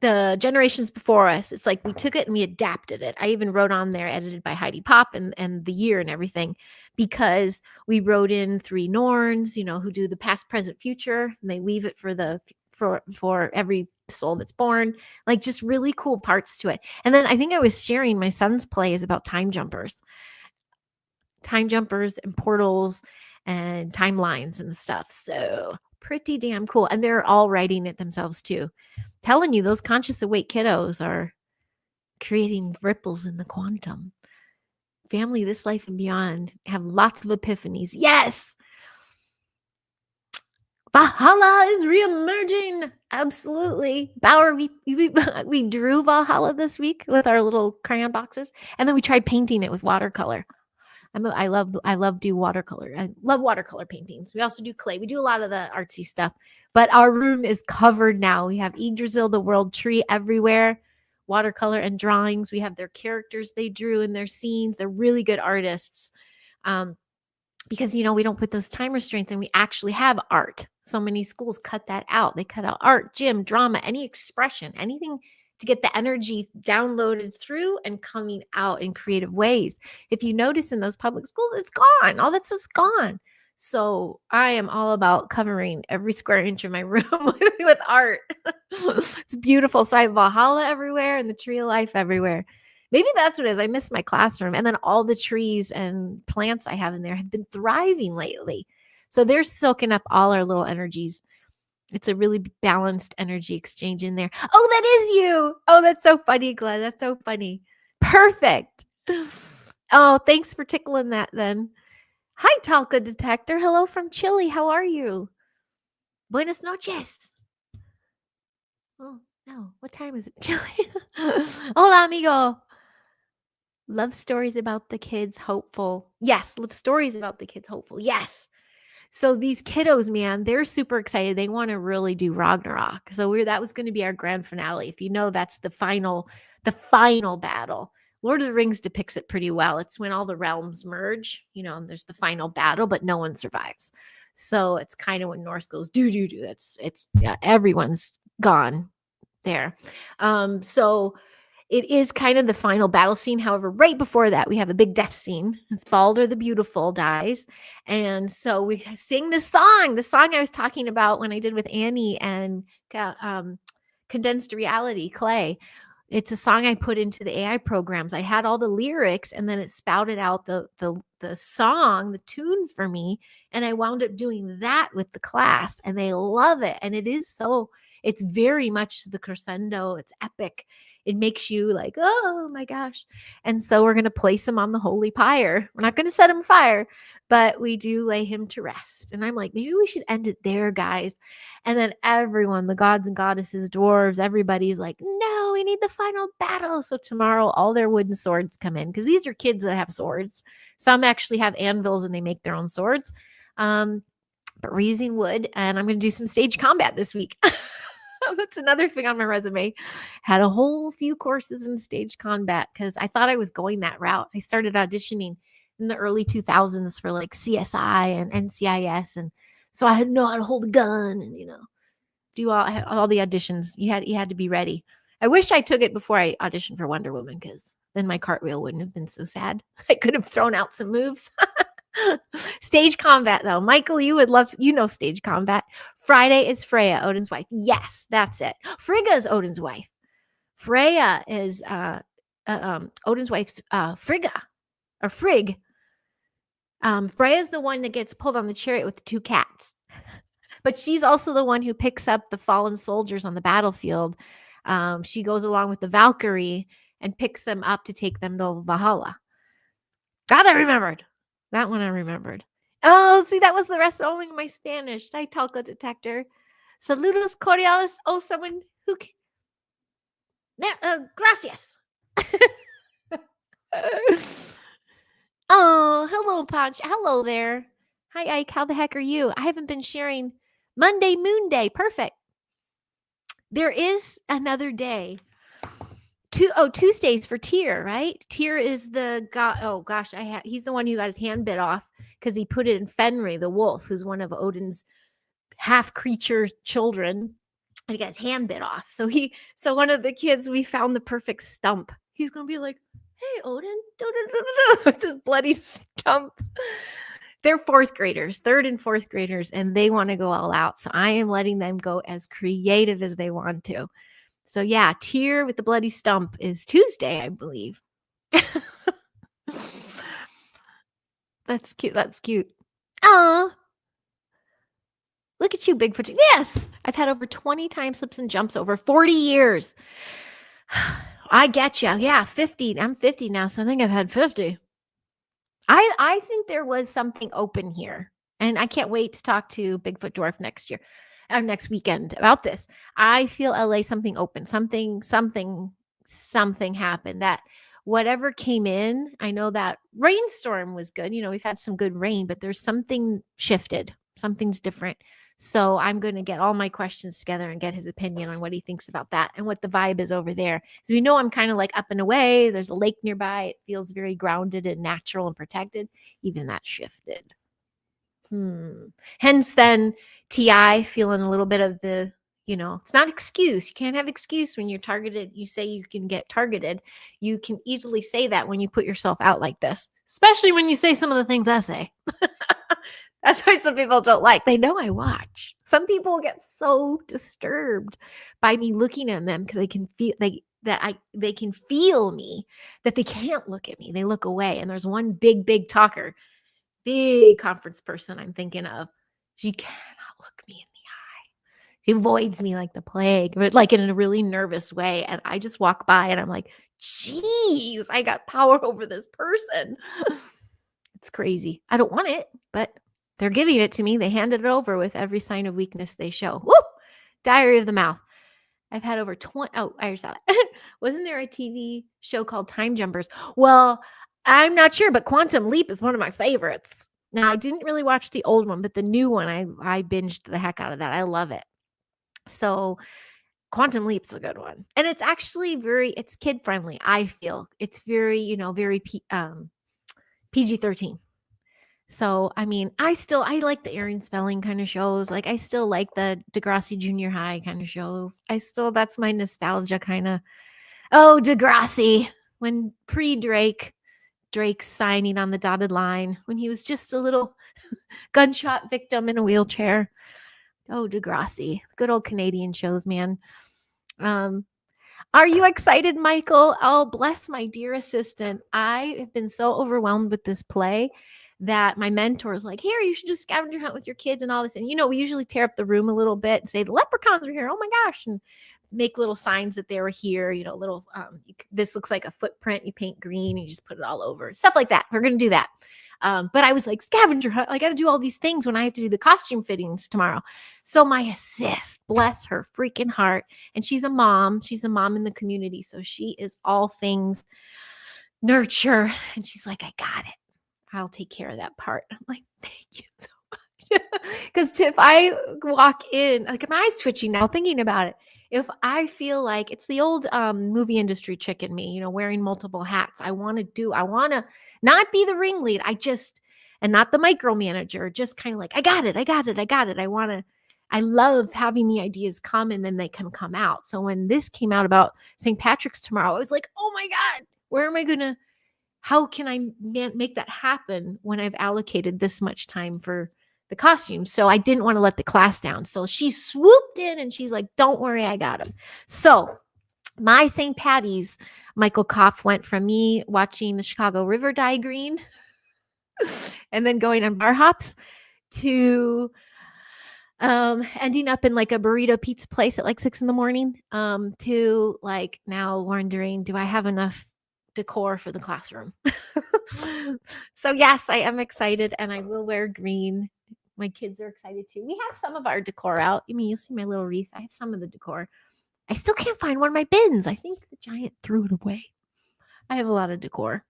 the generations before us. It's like we took it and we adapted it. I even wrote on there, edited by Heidi Pop and the year and everything, because we wrote in 3 Norns, who do the past, present, future, and they weave it for every soul that's born, like just really cool parts to it. And then I think I was sharing my son's play is about time jumpers and portals and timelines and stuff. So pretty damn cool. And they're all writing it themselves too. Telling you, those conscious awake kiddos are creating ripples in the quantum. Family, this life and beyond have lots of epiphanies. Yes! Valhalla is reemerging. Absolutely. Bauer, we drew Valhalla this week with our little crayon boxes, and then we tried painting it with watercolor. I love do watercolor. I love watercolor paintings. We also do clay. We do a lot of the artsy stuff, but our room is covered now. We have Yggdrasil, the world tree everywhere, watercolor and drawings. We have their characters they drew in their scenes. They're really good artists. Because, we don't put those time restraints and we actually have art. So many schools cut that out. They cut out art, gym, drama, any expression, anything to get the energy downloaded through and coming out in creative ways. If you notice in those public schools, it's gone. All that stuff's gone. So I am all about covering every square inch of my room with art. It's beautiful. So I have Valhalla everywhere and the tree of life everywhere. Maybe that's what it is. I miss my classroom. And then all the trees and plants I have in there have been thriving lately. So they're soaking up all our little energies. It's a really balanced energy exchange in there. Oh, that is you. Oh, that's so funny, Glenn. That's so funny. Perfect. Oh, thanks for tickling that then. Hi, Talca Detector. Hello from Chile. How are you? Buenas noches. Oh, no. What time is it? Chile. Hola, amigo. Love stories about the kids, hopeful. Yes, love stories about the kids, hopeful. Yes. So these kiddos, man, they're super excited. They want to really do Ragnarok. So that was going to be our grand finale. If you know, that's the final battle. Lord of the Rings depicts it pretty well. It's when all the realms merge, and there's the final battle, but no one survives. So it's kind of when Norse goes do. Everyone's gone there. So it is kind of the final battle scene. However, right before that, we have a big death scene. It's Balder the Beautiful dies. And so we sing the song I was talking about when I did with Annie and Condensed Reality, Clay. It's a song I put into the AI programs. I had all the lyrics and then it spouted out the song, the tune for me. And I wound up doing that with the class and they love it. And it is so It's very much the crescendo. It's epic. It makes you like, oh my gosh. And so we're going to place him on the holy pyre. We're not going to set him fire, but we do lay him to rest. And I'm like, maybe we should end it there, guys. And then everyone, the gods and goddesses, dwarves, everybody's like, no, we need the final battle. So tomorrow, all their wooden swords come in because these are kids that have swords. Some actually have anvils and they make their own swords. But we're using wood, and I'm going to do some stage combat this week. That's another thing on my resume. Had a whole few courses in stage combat because I thought I was going that route. I started auditioning in the early 2000s for like CSI and NCIS, and so I had to know how to hold a gun and do all the auditions. You had to be ready. I wish I took it before I auditioned for Wonder Woman because then my cartwheel wouldn't have been so sad. I could have thrown out some moves. Stage combat, though. Michael, you would love, stage combat. Friday is Freya, Odin's wife. Yes, that's it. Frigga is Odin's wife. Freya is Odin's wife's Frigga or Frigg. Freya's the one that gets pulled on the chariot with the two cats. But she's also the one who picks up the fallen soldiers on the battlefield. She goes along with the Valkyrie and picks them up to take them to Valhalla. God, I remembered. That one I remembered. Oh, see, that was the rest only my Spanish. I talk a detector. Saludos cordiales. Oh, someone who... gracias. Oh, hello, Punch. Hello there. Hi, Ike. How the heck are you? I haven't been sharing Monday, Moon Day. Perfect. There is another day. Tuesdays for Tyr, right? Tyr is the god. Oh gosh, he's the one who got his hand bit off because he put it in Fenrir, the wolf, who's one of Odin's half creature children, and he got his hand bit off. So one of the kids, we found the perfect stump. He's gonna be like, "Hey, Odin," with this bloody stump. They're third and fourth graders, and they want to go all out. So I am letting them go as creative as they want to. So yeah, Tyr with the bloody stump is Tuesday, I believe. That's cute. Oh, look at you, Bigfoot. Yes, I've had over 20 time slips and jumps over 40 years. I get you. Yeah, 50. I'm 50 now, so I think I've had 50. I think there was something open here, and I can't wait to talk to Bigfoot Dwarf next weekend about this. I feel LA something open, something happened that whatever came in. I know that rainstorm was good. We've had some good rain, but there's something shifted. Something's different. So I'm going to get all my questions together and get his opinion on what he thinks about that and what the vibe is over there. So we know I'm kind of like up and away. There's a lake nearby. It feels very grounded and natural and protected. Even that shifted. Hence then TI feeling a little bit of the, it's not excuse. You can't have excuse when you're targeted. You say you can get targeted. You can easily say that when you put yourself out like this, especially when you say some of the things I say. That's why some people don't like. They know I watch. Some people get so disturbed by me looking at them because they can feel they can feel me, that they can't look at me. They look away. And there's one big talker, big conference person I'm thinking of. She cannot look me in the eye. She avoids me like the plague, but like in a really nervous way. And I just walk by and I'm like, geez, I got power over this person. It's crazy. I don't want it, but they're giving it to me. They handed it over with every sign of weakness they show. Woo! Diary of the Mouth. I've had over 20. Oh, I saw it. Wasn't there a TV show called Time Jumpers? Well, I'm not sure, but Quantum Leap is one of my favorites. Now, I didn't really watch the old one, but the new one, I binged the heck out of that. I love it. So Quantum Leap's a good one. And it's actually it's kid friendly. I feel it's very, very PG-13. So, I mean, I like the Aaron Spelling kind of shows. Like, I still like the Degrassi Junior High kind of shows. That's my nostalgia kind of. Oh, Degrassi. When Drake's signing on the dotted line, when he was just a little gunshot victim in a wheelchair. Oh, Degrassi. Good old Canadian shows, man. Are you excited, Michael? Oh, bless my dear assistant. I have been so overwhelmed with this play that my mentor is like, here, you should do a scavenger hunt with your kids and all this. And, we usually tear up the room a little bit and say, the leprechauns are here. Oh my gosh. And make little signs that they were here, little, this looks like a footprint. You paint green, you just put it all over, stuff like that. We're going to do that. But I was like, scavenger hunt, I got to do all these things when I have to do the costume fittings tomorrow. So my assist, bless her freaking heart. And she's a mom in the community. So she is all things nurture. And she's like, I got it. I'll take care of that part. I'm like, thank you so much. Because if I walk in, like my eyes twitching now thinking about it. If I feel like it's the old movie industry chick in me, wearing multiple hats, I want to not be the ringlead. And not the micromanager, just kind of like, I got it. I love having the ideas come and then they can come out. So when this came out about St. Patrick's tomorrow, I was like, oh my God, how can I make that happen when I've allocated this much time for the costumes? So I didn't want to let the class down. So she swooped in and she's like, don't worry, I got him. So my St. Patty's, Michael Koff went from me watching the Chicago River dye green and then going on bar hops to ending up in like a burrito pizza place at like 6 a.m. To like now wondering, do I have enough decor for the classroom? So yes, I am excited and I will wear green. My kids are excited too. We have some of our decor out. You'll see my little wreath. I have some of the decor. I still can't find one of my bins. I think the giant threw it away. I have a lot of decor.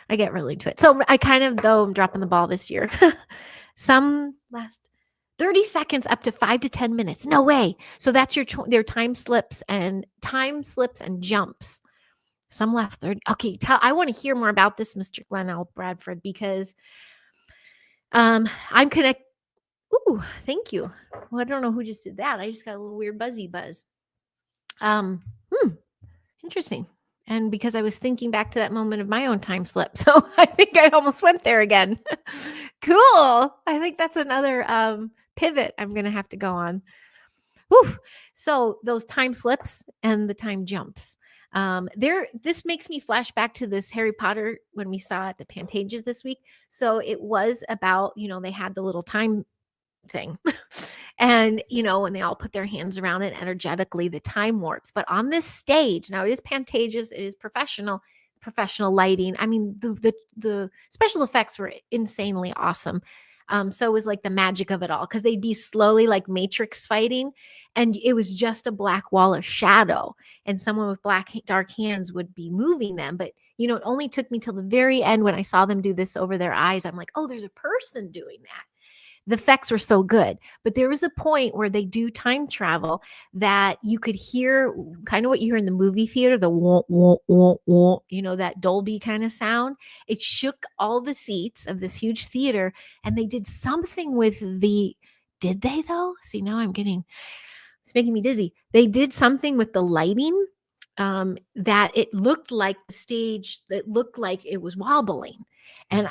I get really into it. So I though I'm dropping the ball this year. Some last 30 seconds up to 5 to 10 minutes. No way. So that's their time slips and jumps. Some left 30. Okay, I want to hear more about this, Mr. Glenn L. Bradford, because I'm connected. Ooh, thank you. Well, I don't know who just did that. I just got a little weird buzzy buzz. Interesting. And because I was thinking back to that moment of my own time slip. So I think I almost went there again. Cool. I think that's another pivot I'm going to have to go on. Whew. So those time slips and the time jumps. This makes me flash back to this Harry Potter when we saw at the Pantages this week. So it was about, they had the little time thing. And, when they all put their hands around it energetically, the time warps. But on this stage, now it is Pantages, it is professional lighting. I mean, the special effects were insanely awesome. So it was like the magic of it all, because they'd be slowly like Matrix fighting, and it was just a black wall of shadow, and someone with dark hands would be moving them. But it only took me till the very end when I saw them do this over their eyes. I'm like, oh, there's a person doing that. The effects were so good. But there was a point where they do time travel that you could hear kind of what you hear in the movie theater, the wah, wah, wah, wah, that Dolby kind of sound. It shook all the seats of this huge theater, and they did something with did they though? See, now it's making me dizzy. They did something with the lighting that it looked like the stage, that looked like it was wobbling. And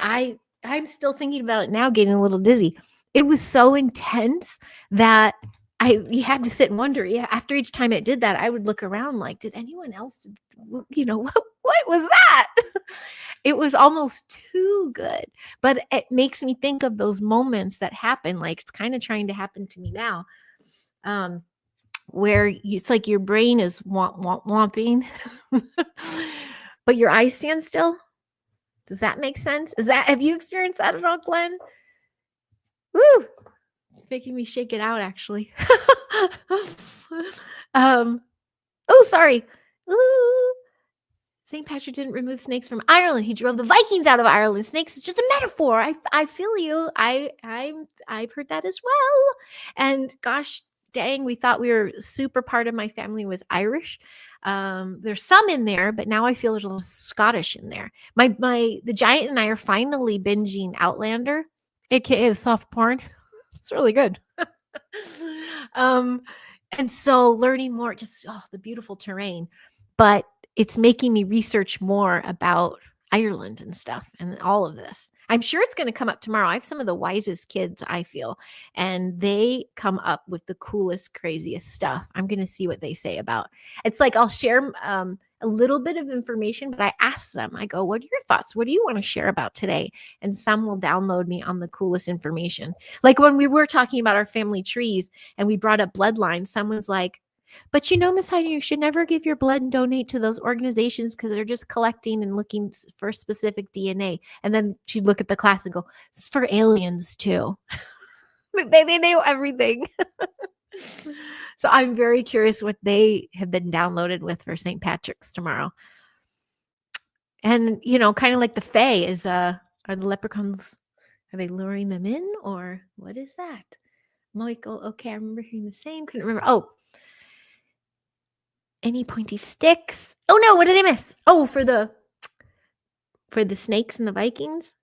I'm still thinking about it now, getting a little dizzy. It was so intense that you had to sit and wonder. Yeah, after each time it did that, I would look around like, did anyone else, what was that? It was almost too good. But it makes me think of those moments that happen. Like it's kind of trying to happen to me now. Where it's like your brain is womping, but your eyes stand still. Does that make sense? Have you experienced that at all, Glenn? Woo! It's making me shake it out, actually. Oh, sorry. Ooh. St. Patrick didn't remove snakes from Ireland. He drove the Vikings out of Ireland. Snakes is just a metaphor. I feel you. I've heard that as well. And gosh dang, we thought we were super part of my family was Irish. There's some in there, but now I feel there's a little Scottish in there. The giant and I are finally binging Outlander, aka the soft porn. It's really good. And so learning more, just the beautiful terrain, but it's making me research more about Ireland and stuff and all of this. I'm sure it's going to come up tomorrow. I have some of the wisest kids, I feel, and they come up with the coolest, craziest stuff. I'm going to see what they say about. It's like I'll share a little bit of information, but I ask them, I go, what are your thoughts? What do you want to share about today? And some will download me on the coolest information. Like when we were talking about our family trees and we brought up bloodlines, someone's like, but you know, Miss Heidi, you should never give your blood and donate to those organizations because they're just collecting and looking for specific DNA. And then she'd look at the class and go, it's for aliens too. They know everything. So I'm very curious what they have been downloaded with for St. Patrick's tomorrow. And, you know, kind of like the Fae is, are the leprechauns, are they luring them in or what is that? Michael, okay, I remember hearing the same. Couldn't remember. Oh, any pointy sticks? Oh no, what did I miss? Oh, for the snakes and the Vikings.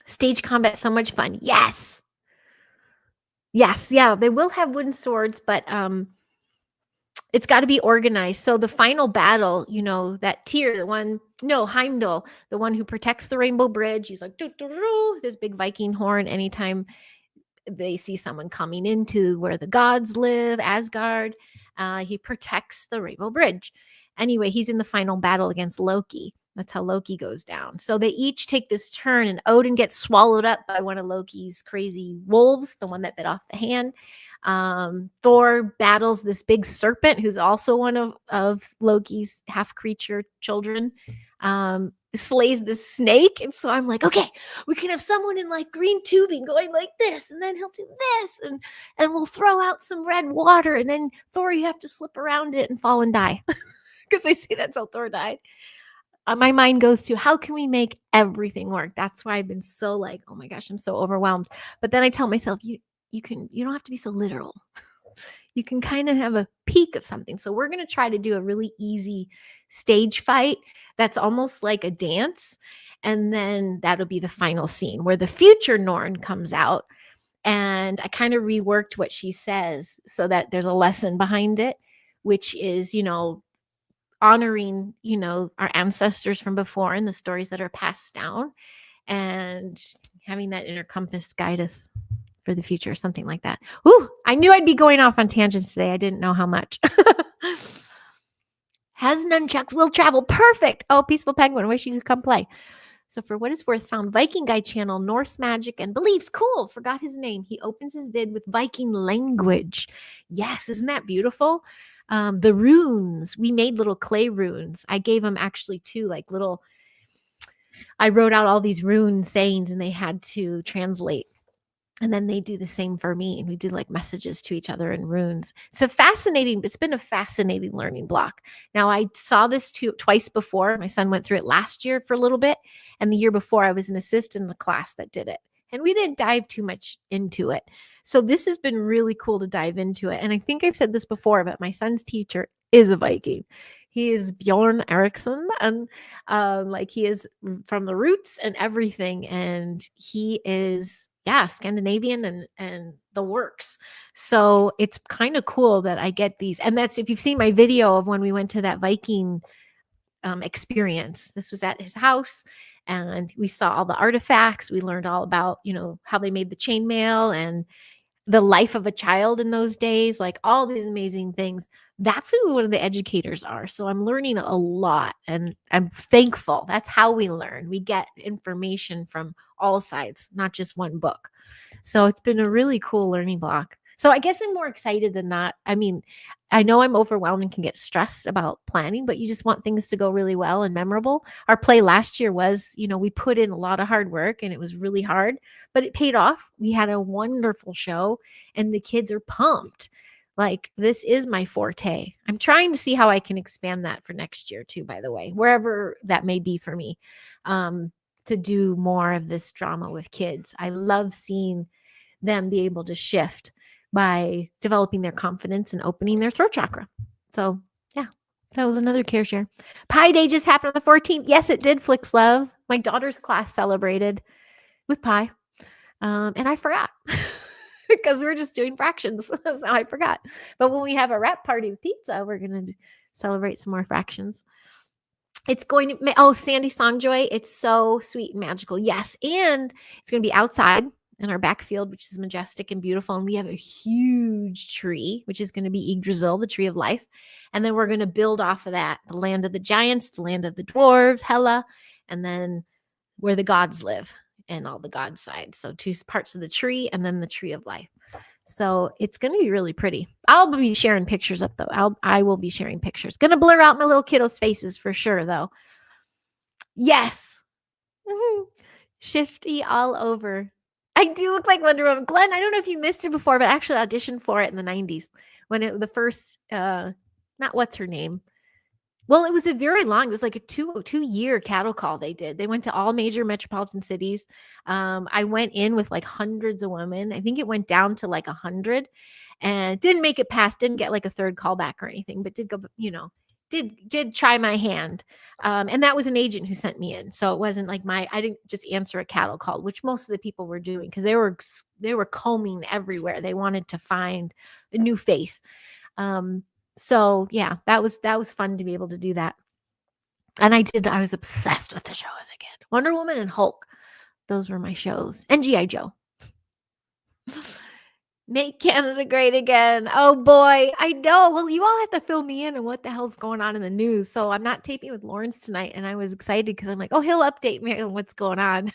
Stage combat, so much fun. Yes. Yes, yeah, they will have wooden swords, but it's got to be organized. So the final battle, you know, that Tyr, Heimdall, the one who protects the Rainbow Bridge, he's like, this big Viking horn anytime they see someone coming into where the gods live, Asgard, he protects the Rainbow Bridge. Anyway, he's in the final battle against Loki. That's how Loki goes down. So they each take this turn, and Odin gets swallowed up by one of Loki's crazy wolves, the one that bit off the hand. Thor battles this big serpent, who's also one of Loki's half creature children. Slays the snake. And so I'm like, okay, we can have someone in like green tubing going like this, and then he'll do this, and we'll throw out some red water, and then Thor, you have to slip around it and fall and die. Because I see that's how Thor died. My mind goes to how can we make everything work? That's why I've been so like, oh my gosh, I'm so overwhelmed. But then I tell myself, you don't have to be so literal. You can kind of have a peek of something. So we're going to try to do a really easy stage fight that's almost like a dance. And then that'll be the final scene where the future Norn comes out. And I kind of reworked what she says so that there's a lesson behind it, which is, you know, honoring, you know, our ancestors from before and the stories that are passed down, and having that inner compass guide us for the future, something like that. Ooh, I knew I'd be going off on tangents today. I didn't know how much. Has nunchucks, will travel. Perfect. Oh, Peaceful Penguin. I wish you could come play. So for what it's worth, found Viking Guy channel, Norse magic and beliefs. Cool. Forgot his name. He opens his vid with Viking language. Yes. Isn't that beautiful? The runes, we made little clay runes. I gave them actually two, like little, I wrote out all these rune sayings and they had to translate. And then they do the same for me. And we did like messages to each other in runes. So fascinating. It's been a fascinating learning block. Now I saw this twice before. My son went through it last year for a little bit. And the year before I was an assistant in the class that did it. And we didn't dive too much into it. So this has been really cool to dive into it. And I think I've said this before, but my son's teacher is a Viking. He is Bjorn Eriksson, and like he is from the roots and everything. And he is, yeah, Scandinavian and the works. So it's kind of cool that I get these. And that's, if you've seen my video of when we went to that Viking experience, this was at his house. And we saw all the artifacts. We learned all about, you know, how they made the chainmail and the life of a child in those days, like all these amazing things. That's who one of the educators are. So I'm learning a lot and I'm thankful. That's how we learn. We get information from all sides, not just one book. So it's been a really cool learning block. So I guess I'm more excited than not. I mean, I know I'm overwhelmed and can get stressed about planning, but you just want things to go really well and memorable. Our play last year was, you know, we put in a lot of hard work and it was really hard, but it paid off. We had a wonderful show and the kids are pumped. Like, this is my forte. I'm trying to see how I can expand that for next year too, by the way, wherever that may be for me, to do more of this drama with kids. I love seeing them be able to shift by developing their confidence and opening their throat chakra. So yeah, that was another care share. Pi Day just happened on the 14th. Yes, it did, Flix Love. My daughter's class celebrated with pie. And I forgot because we're just doing fractions. So I forgot. But when we have a wrap party with pizza, we're going to celebrate some more fractions. It's going to, Sandy Songjoy. It's so sweet and magical. Yes. And it's going to be outside in our backfield, which is majestic and beautiful. And we have a huge tree, which is going to be Yggdrasil, the tree of life. And then we're going to build off of that. The land of the giants, the land of the dwarves, Hela, and then where the gods live and all the god sides. So 2 parts of the tree and then the tree of life. So it's going to be really pretty. I'll be sharing pictures up though. I will be sharing pictures. Going to blur out my little kiddos' faces for sure though. Yes. Shifty all over. I do look like Wonder Woman. Glenn, I don't know if you missed it before, but I actually auditioned for it in the 90s when the first, not what's her name. Well, it was a very long, it was like a 2-year cattle call they did. They went to all major metropolitan cities. I went in with like hundreds of women. I think it went down to like 100 and didn't make it past, didn't get like a third callback or anything, but did go, did try my hand. And that was an agent who sent me in. So it wasn't like I didn't just answer a cattle call, which most of the people were doing because they were combing everywhere. They wanted to find a new face. So yeah, that was fun to be able to do that. And I was obsessed with the show as a kid. Wonder Woman and Hulk. Those were my shows. And G.I. Joe. Make Canada great again. Oh boy, I know. Well, you all have to fill me in on what the hell's going on in the news. So I'm not taping with Lawrence tonight, and I was excited because I'm like, oh, he'll update me on what's going on.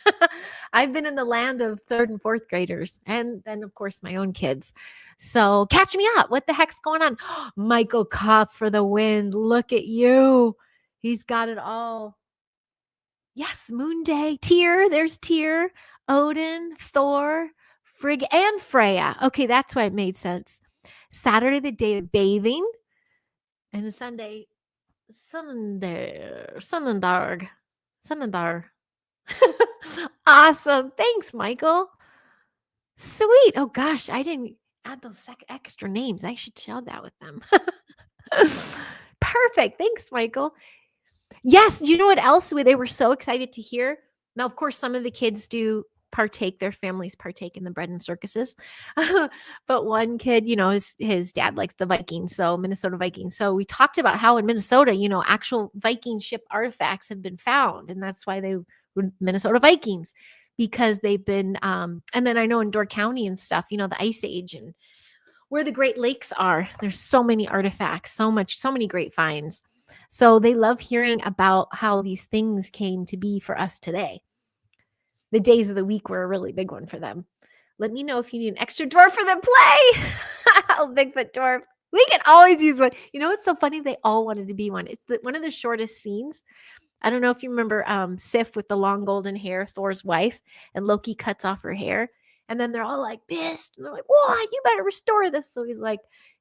I've been in the land of 3rd and 4th graders, and then of course my own kids. So catch me up. What the heck's going on? Michael Kopp for the win. Look at you. He's got it all. Yes, Moon Day. Tyr. There's Tyr. Odin. Thor. Frigg and Freya. Okay, that's why it made sense. Saturday, the day of bathing. And the Sunday, Sonnendag. Awesome. Thanks, Michael. Sweet. Oh gosh, I didn't add those extra names. I should share that with them. Perfect. Thanks, Michael. Yes, you know what else they were so excited to hear? Now, of course, some of the kids do their families partake in the bread and circuses. But one kid, his dad likes the Vikings, so Minnesota Vikings. So we talked about how in Minnesota, actual Viking ship artifacts have been found. And that's why they were Minnesota Vikings, because they've been, and then I know in Door County and stuff, the Ice Age and where the Great Lakes are, there's so many artifacts, so many great finds. So they love hearing about how these things came to be for us today. The days of the week were a really big one for them. Let me know if you need an extra dwarf for the play. Bigfoot dwarf. We can always use one. It's so funny. They all wanted to be one. It's one of the shortest scenes. I don't know if you remember Sif with the long golden hair, Thor's wife, and Loki cuts off her hair. And then they're all like pissed. And they're like, what? You better restore this. So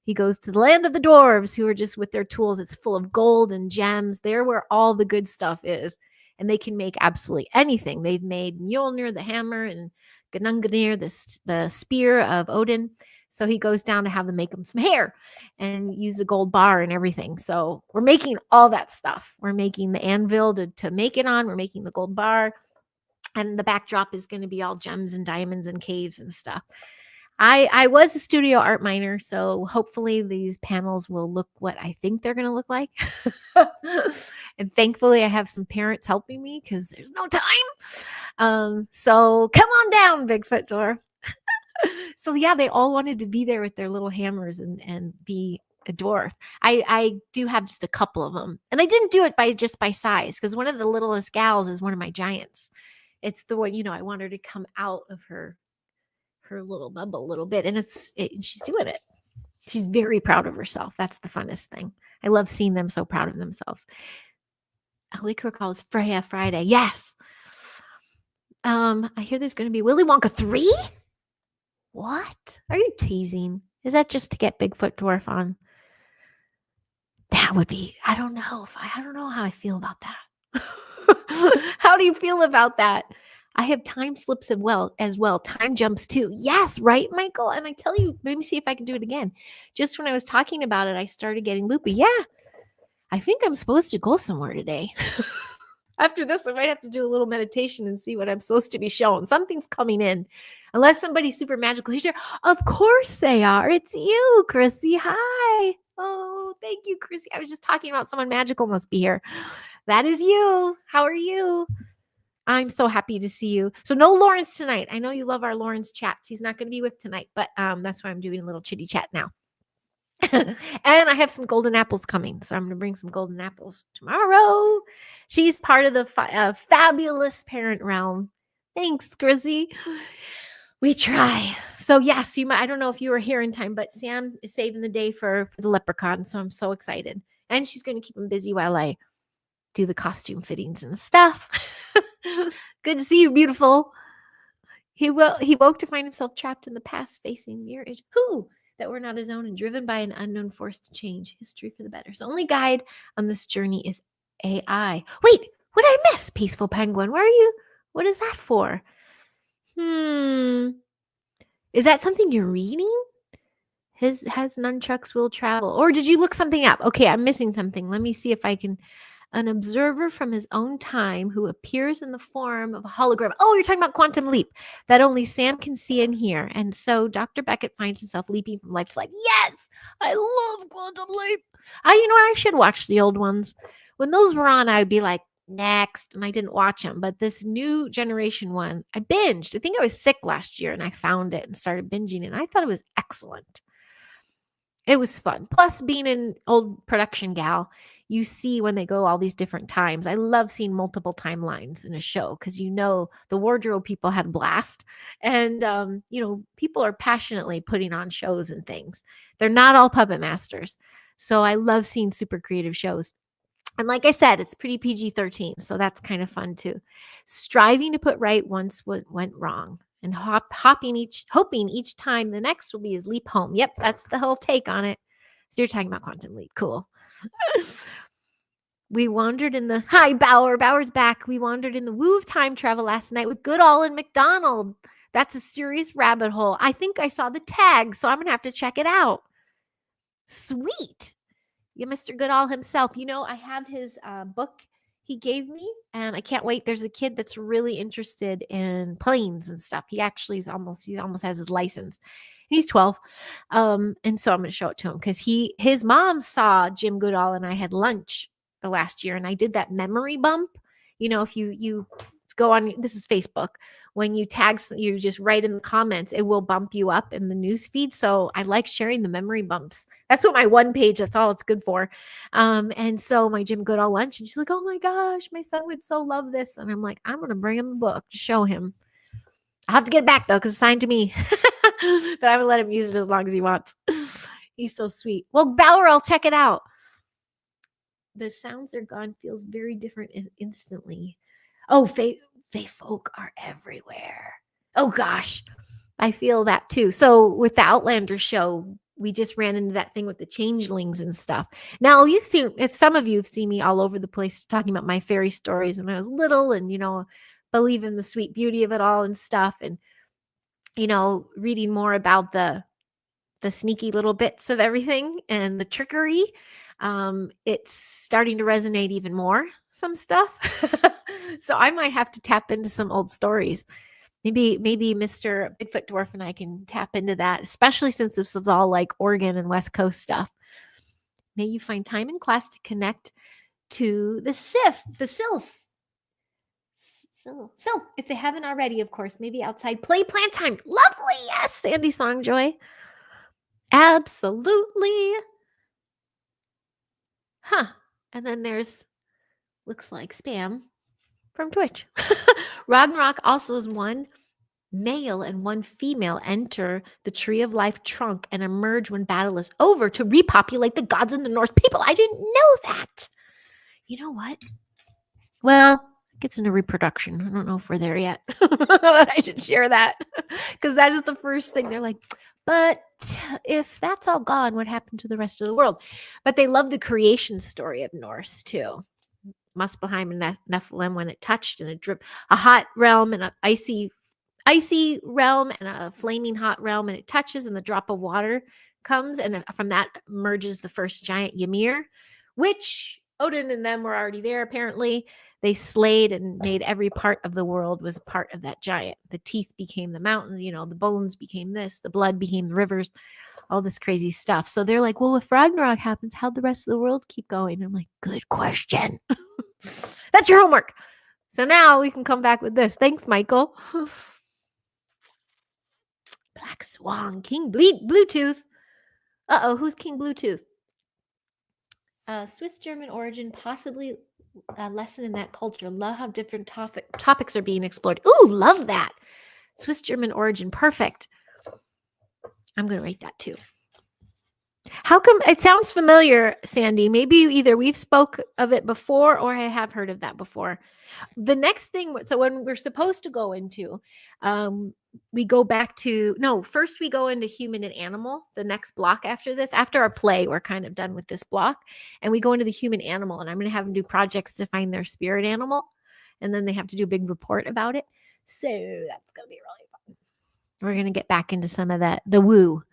he goes to the land of the dwarves who are just with their tools. It's full of gold and gems. They're where all the good stuff is. And they can make absolutely anything. They've made Mjolnir, the hammer, and Gungnir, the spear of Odin. So he goes down to have them make him some hair and use a gold bar and everything. So we're making all that stuff. We're making the anvil to make it on. We're making the gold bar. And the backdrop is going to be all gems and diamonds and caves and stuff. I was a studio art minor, so hopefully these panels will look what I think they're going to look like. And thankfully I have some parents helping me because there's no time. So come on down, Bigfoot dwarf. So yeah, they all wanted to be there with their little hammers and be a dwarf. I do have just a couple of them. And I didn't do it by size because one of the littlest gals is one of my giants. It's the one, I want her to come out of her little bubble a little bit. And she's doing it. She's very proud of herself. That's the funnest thing. I love seeing them so proud of themselves. Liquor calls Freya Friday. Yes. I hear there's going to be Willy Wonka 3. What? Are you teasing? Is that just to get Bigfoot dwarf on? That would be, I don't know how I feel about that. How do you feel about that? I have time slips as well. Time jumps too. Yes, right, Michael? And I tell you, let me see if I can do it again. Just when I was talking about it, I started getting loopy. Yeah, I think I'm supposed to go somewhere today. After this, I might have to do a little meditation and see what I'm supposed to be shown. Something's coming in. Unless somebody's super magical. Here. Of course they are. It's you, Chrissy. Hi. Oh, thank you, Chrissy. I was just talking about someone magical must be here. That is you. How are you? I'm so happy to see you. So no Lawrence tonight. I know you love our Lawrence chats. He's not going to be with tonight, but that's why I'm doing a little chitty chat now. And I have some golden apples coming. So I'm going to bring some golden apples tomorrow. She's part of the fabulous parent realm. Thanks, Grizzy. We try. So yes, you might. I don't know if you were here in time, but Sam is saving the day for the leprechaun. So I'm so excited, and she's going to keep him busy while I do the costume fittings and stuff. Good to see you, beautiful. He woke to find himself trapped in the past, facing mirage. Who that were not his own and driven by an unknown force to change history for the better. His only guide on this journey is AI. Wait, what did I miss? Peaceful penguin. Where are you? What is that for? Is that something you're reading? His has nunchucks will travel. Or did you look something up? Okay, I'm missing something. Let me see if I can. An observer from his own time who appears in the form of a hologram. Oh, you're talking about Quantum Leap that only Sam can see and hear. And so Dr. Beckett finds himself leaping from life to life. Yes, I love Quantum Leap. You know what? I should watch the old ones. When those were on, I'd be like, next. And I didn't watch them. But this new generation one, I binged. I think I was sick last year and I found it and started binging it. And I thought it was excellent. It was fun. Plus, being an old production gal, you see when they go all these different times. I love seeing multiple timelines in a show because the wardrobe people had a blast, and people are passionately putting on shows and things. They're not all puppet masters, so I love seeing super creative shows. And like I said, it's pretty PG-13, so that's kind of fun too. Striving to put right once what went wrong, and hoping each time the next will be his leap home. Yep, that's the whole take on it. So you're talking about Quantum Leap. Cool. We wandered in the hi Bauer. Bauer's back. We wandered in the woo of time travel last night with Goodall and McDonald. That's a serious rabbit hole. I think I saw the tag, so I'm gonna have to check it out. Sweet. Yeah, Mr. Goodall himself. I have his book he gave me, and I can't wait. There's a kid that's really interested in planes and stuff. He almost has his license. He's 12. And so I'm going to show it to him because his mom saw Jim Goodall and I had lunch the last year, and I did that memory bump. If you go on, this is Facebook, when you you just write in the comments, it will bump you up in the news feed. So I like sharing the memory bumps. That's what my one page, that's all it's good for. And so my Jim Goodall lunch, and she's like, oh my gosh, my son would so love this. And I'm like, I'm going to bring him the book to show him. I'll have to get it back though, because it's signed to me. But I'm going to let him use it as long as he wants. He's so sweet. Well, Bauer, I'll check it out. The sounds are gone, feels very different instantly. Oh, Fae folk are everywhere. Oh gosh, I feel that too. So with the Outlander show, we just ran into that thing with the changelings and stuff. Now if some of you have seen me all over the place talking about my fairy stories when I was little, and believe in the sweet beauty of it all and stuff, and reading more about the sneaky little bits of everything and the trickery. It's starting to resonate even more, some stuff. So I might have to tap into some old stories. Maybe Mr. Bigfoot Dwarf and I can tap into that, especially since this is all like Oregon and West Coast stuff. May you find time in class to connect to the sylphs. So if they haven't already, of course, maybe outside play plan time. Lovely. Yes, Sandy Songjoy. Absolutely. Huh. And then looks like spam from Twitch. Ragnarok also is one male and one female enter the Tree of Life trunk and emerge when battle is over to repopulate the gods and the Norse people. I didn't know that. You know what? Well, it gets into reproduction. I don't know if we're there yet. I should share that because that is the first thing. They're like, but if that's all gone, what happened to the rest of the world? But they love the creation story of Norse too. Muspelheim and Nephilim when it touched, and it dripped a hot realm and an icy realm and a flaming hot realm, and it touches, and the drop of water comes, and from that emerges the first giant Ymir, which Odin and them were already there. Apparently, they slayed and made every part of the world was a part of that giant. The teeth became the mountain, the bones became this, the blood became the rivers, all this crazy stuff. So they're like, well, if Ragnarok happens, how'd the rest of the world keep going? And I'm like, good question. That's your homework. So now we can come back with this. Thanks, Michael. Black Swan, King Bluetooth. Uh-oh, who's King Bluetooth? Swiss German origin, possibly a lesson in that culture. Love how different topics are being explored. Ooh, love that. Swiss German origin, perfect. I'm going to write that too. How come it sounds familiar, Sandy? Maybe either we've spoke of it before or I have heard of that before. The next thing, so when we're supposed to go into, we go back to, no, first we go into human and animal, the next block after this. After our play, we're kind of done with this block. And we go into the human animal, and I'm going to have them do projects to find their spirit animal. And then they have to do a big report about it. So that's going to be really fun. We're going to get back into some of that, the woo.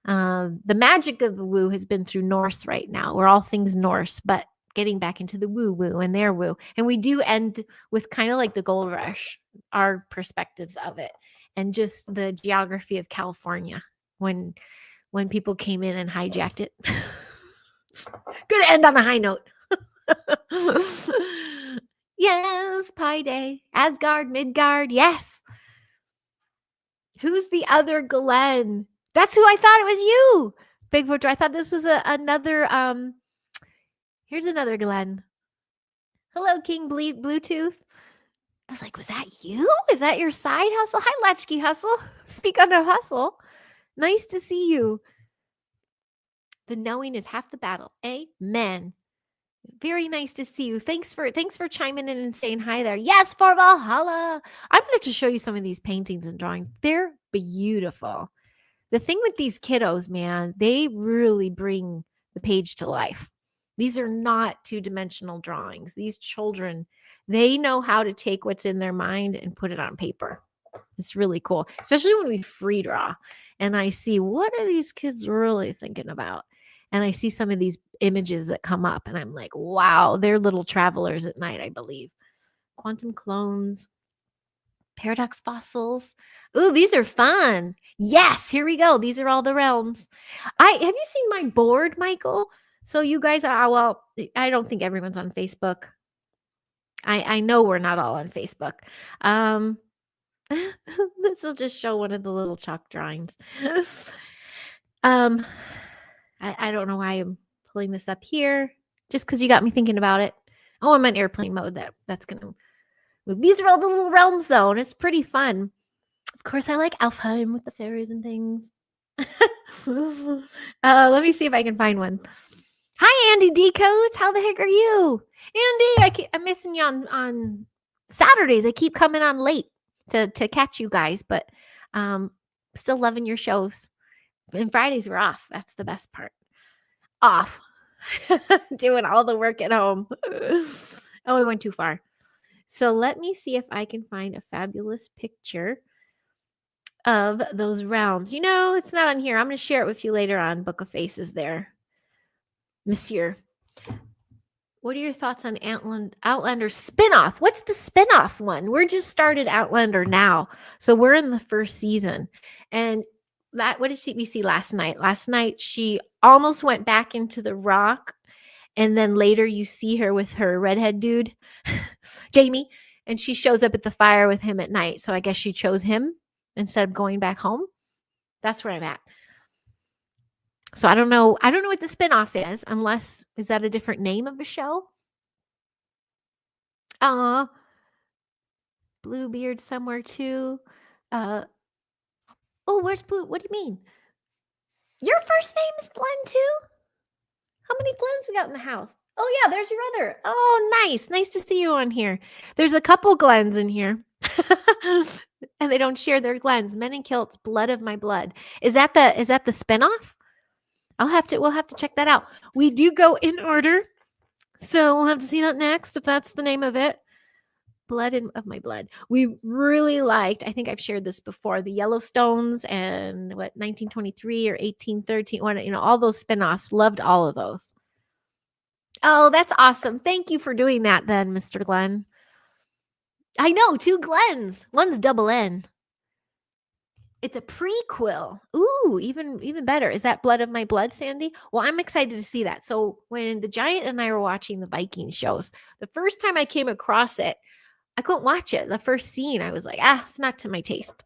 The magic of the woo has been through Norse right now. We're all things Norse, but getting back into the woo woo and their woo. And we do end with kind of like the gold rush, our perspectives of it, and just the geography of California when people came in and hijacked it. Gonna end on a high note. Yes, Pi Day, Asgard, Midgard, yes. Who's the other Glenn? That's who I thought it was you. Bigfoot. I thought this was another. Here's another Glenn. Hello, King Bluetooth. I was like, was that you? Is that your side hustle? Hi, Latchkey Hustle. Speak on the hustle. Nice to see you. The knowing is half the battle. Amen. Very nice to see you. Thanks for chiming in and saying hi there. Yes, for Valhalla. I'm going to show you some of these paintings and drawings. They're beautiful. The thing with these kiddos, man, they really bring the page to life. These are not two-dimensional drawings. These children, they know how to take what's in their mind and put it on paper. It's really cool, especially when we free draw and I see what are these kids really thinking about? And I see some of these images that come up and I'm like, wow, they're little travelers at night, I believe. Quantum clones, paradox fossils. Ooh, these are fun. Yes, here we go. These are all the realms. Have you seen my board, Michael? So you guys are, well, I don't think everyone's on Facebook. I know we're not all on Facebook. This will just show one of the little chalk drawings. I don't know why I'm pulling this up here. Just because you got me thinking about it. Oh, I'm on airplane mode. That's gonna move. These are all the little realms though, and it's pretty fun. Of course, I like Alfheim with the fairies and things. Let me see if I can find one. Hi, Andy Decodes. How the heck are you? Andy, I'm missing you on Saturdays. I keep coming on late to catch you guys, but still loving your shows. And Fridays we're off. That's the best part. Off. Doing all the work at home. Oh, I went too far. So let me see if I can find a fabulous picture of those realms. You know, it's not on here. I'm going to share it with you later on. Book of Faces there. Monsieur. What are your thoughts on Outlander spinoff? What's the spinoff one? We're just started Outlander now. So we're in the first season. And what did we see last night? Last night, she almost went back into the rock. And then later you see her with her redhead dude, Jamie, and she shows up at the fire with him at night. So I guess she chose him instead of going back home. That's where I'm at. So I don't know what the spinoff is, unless is that a different name of a show? Bluebeard somewhere too. Oh, where's Blue? What do you mean? Your first name is Glenn too? How many Glens we got in the house? Oh yeah, there's your other. Oh, nice. Nice to see you on here. There's a couple Glens in here. And they don't share their Glens. Men in Kilts, Blood of My Blood. Is that the spinoff? We'll have to check that out. We do go in order. So we'll have to see that next if that's the name of it. Blood of My Blood. We really liked, I think I've shared this before, the Yellowstones and 1923 or 1813, all those spinoffs. Loved all of those. Oh, that's awesome. Thank you for doing that then, Mr. Glenn. I know, 2 Glens. One's double N. It's a prequel. Ooh, even better. Is that Blood of My Blood, Sandy? Well, I'm excited to see that. So when the Giant and I were watching the Viking shows, the first time I came across it, I couldn't watch it. The first scene, I was like, it's not to my taste.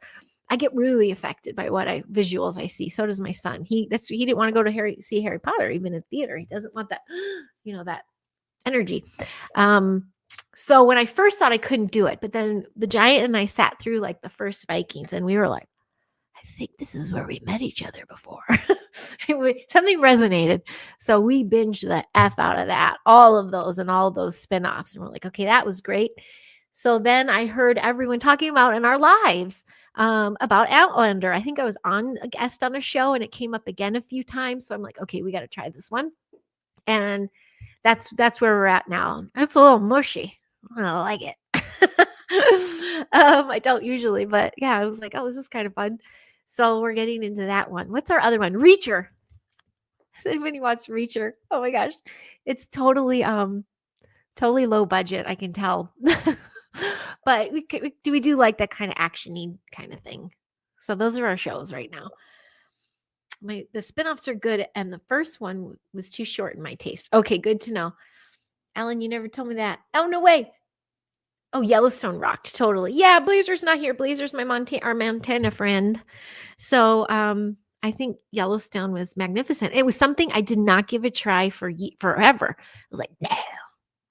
I get really affected by what visuals I see. So does my son. He didn't want to go to see Harry Potter even in theater. He doesn't want that, that energy. So when I first thought I couldn't do it, but then the giant and I sat through like the first Vikings, and we were like, I think this is where we met each other before. Something resonated. So we binged the F out of that, all of those and all of those spinoffs. And we're like, okay, that was great. So then I heard everyone talking about in our lives about Outlander. I think I was on a guest on a show and it came up again a few times. So I'm like, okay, we got to try this one. And that's where we're at now. It's a little mushy. I don't like it. I don't usually, but yeah, I was like, oh, this is kind of fun. So we're getting into that one. What's our other one? Reacher. Does anybody watch Reacher? Oh my gosh. It's totally low budget, I can tell. But we do like that kind of action-y kind of thing. So those are our shows right now. The spinoffs are good, and the first one was too short in my taste. Okay, good to know. Ellen, you never told me that. Oh, no way. Oh, Yellowstone rocked totally. Yeah, Blazer's not here. Blazer's our Montana friend. So I think Yellowstone was magnificent. It was something I did not give a try for forever. I was like, no.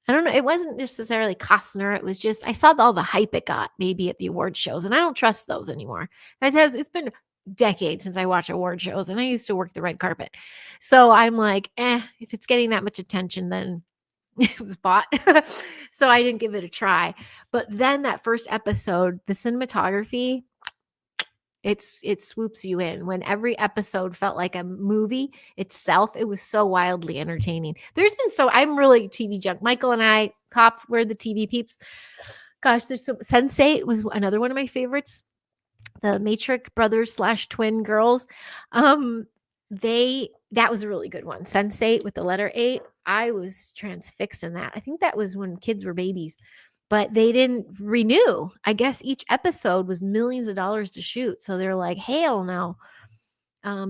I don't know. It wasn't necessarily Costner. It was just I saw all the hype it got maybe at the award shows, and I don't trust those anymore. It's been decades since I watch award shows, and I used to work the red carpet. So I'm like, if it's getting that much attention, then it was bought. So I didn't give it a try. But then that first episode, the cinematography, it swoops you in. When every episode felt like a movie itself, it was so wildly entertaining. I'm really TV junk. Michael and I, we're the TV peeps. Gosh, Sense8 was another one of my favorites. The Matrix brothers / twin girls. That was a really good one. Sense8 with the letter 8. I was transfixed in that. I think that was when kids were babies, but they didn't renew. I guess each episode was millions of dollars to shoot. So they're like, hell no.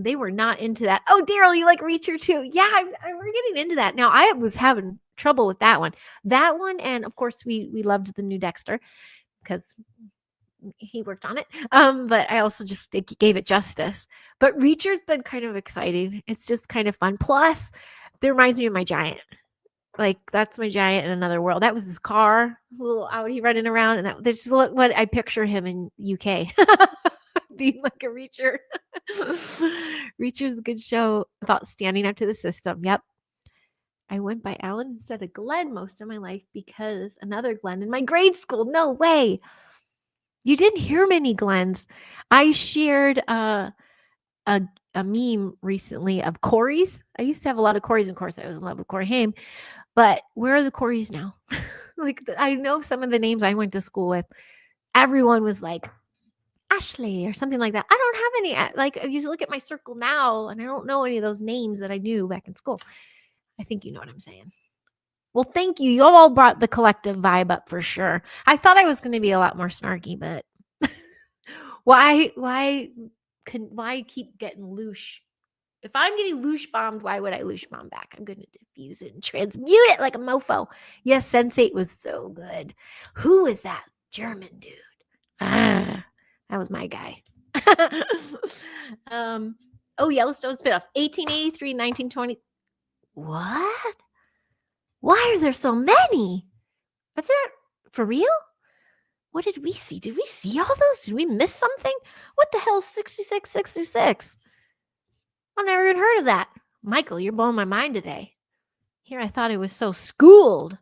They were not into that. Oh, Daryl, you like Reacher too? Yeah, we're getting into that. Now, I was having trouble with that one. That one, and of course, we loved the new Dexter because he worked on it. But I also just gave it justice. But Reacher's been kind of exciting. It's just kind of fun. Plus, it reminds me of my giant. Like, that's my giant in another world. That was his car, his little Audi running around, and that's just what I picture him in UK. Being like a Reacher. Reacher's a good show about standing up to the system. Yep. I went by Alan instead of Glenn most of my life because another Glenn in my grade school. No way. You didn't hear many Glens. I shared a meme recently of Corey's. I used to have a lot of Corey's. Of course, I was in love with Corey Haim. But where are the Corey's now? I know some of the names I went to school with. Everyone was like, Ashley or something like that. I don't have any. Like, I used to look at my circle now, and I don't know any of those names that I knew back in school. I think you know what I'm saying. Well, thank you. You all brought the collective vibe up for sure. I thought I was going to be a lot more snarky, but why keep getting loosh? If I'm getting loosh bombed, why would I loosh bomb back? I'm going to diffuse it and transmute it like a mofo. Yes, Sense8 was so good. Who is that German dude? That was my guy. Yellowstone spinoffs. 1883, 1920. What? Why are there so many? Are there for real? What did we see? Did we see all those? Did we miss something? What the hell is 6666? I've never even heard of that. Michael, you're blowing my mind today. Here, I thought it was so schooled.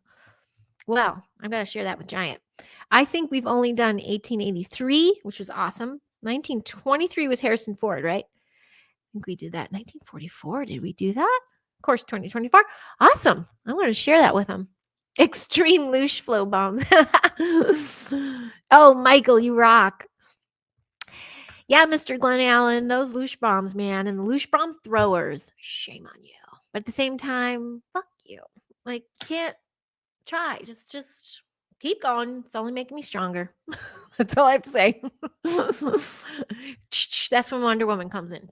Well, I've got to share that with Giant. I think we've only done 1883, which was awesome. 1923 was Harrison Ford, right? I think we did that. 1944, did we do that? Of course, 2024. Awesome. I'm going to share that with him. Extreme loosh flow bombs. Oh, Michael, you rock. Yeah, Mr. Glenn Allen, those loosh bombs, man, and the loosh bomb throwers. Shame on you. But at the same time, fuck you. Like, can't try. Just keep going. It's only making me stronger. That's all I have to say. That's when Wonder Woman comes in.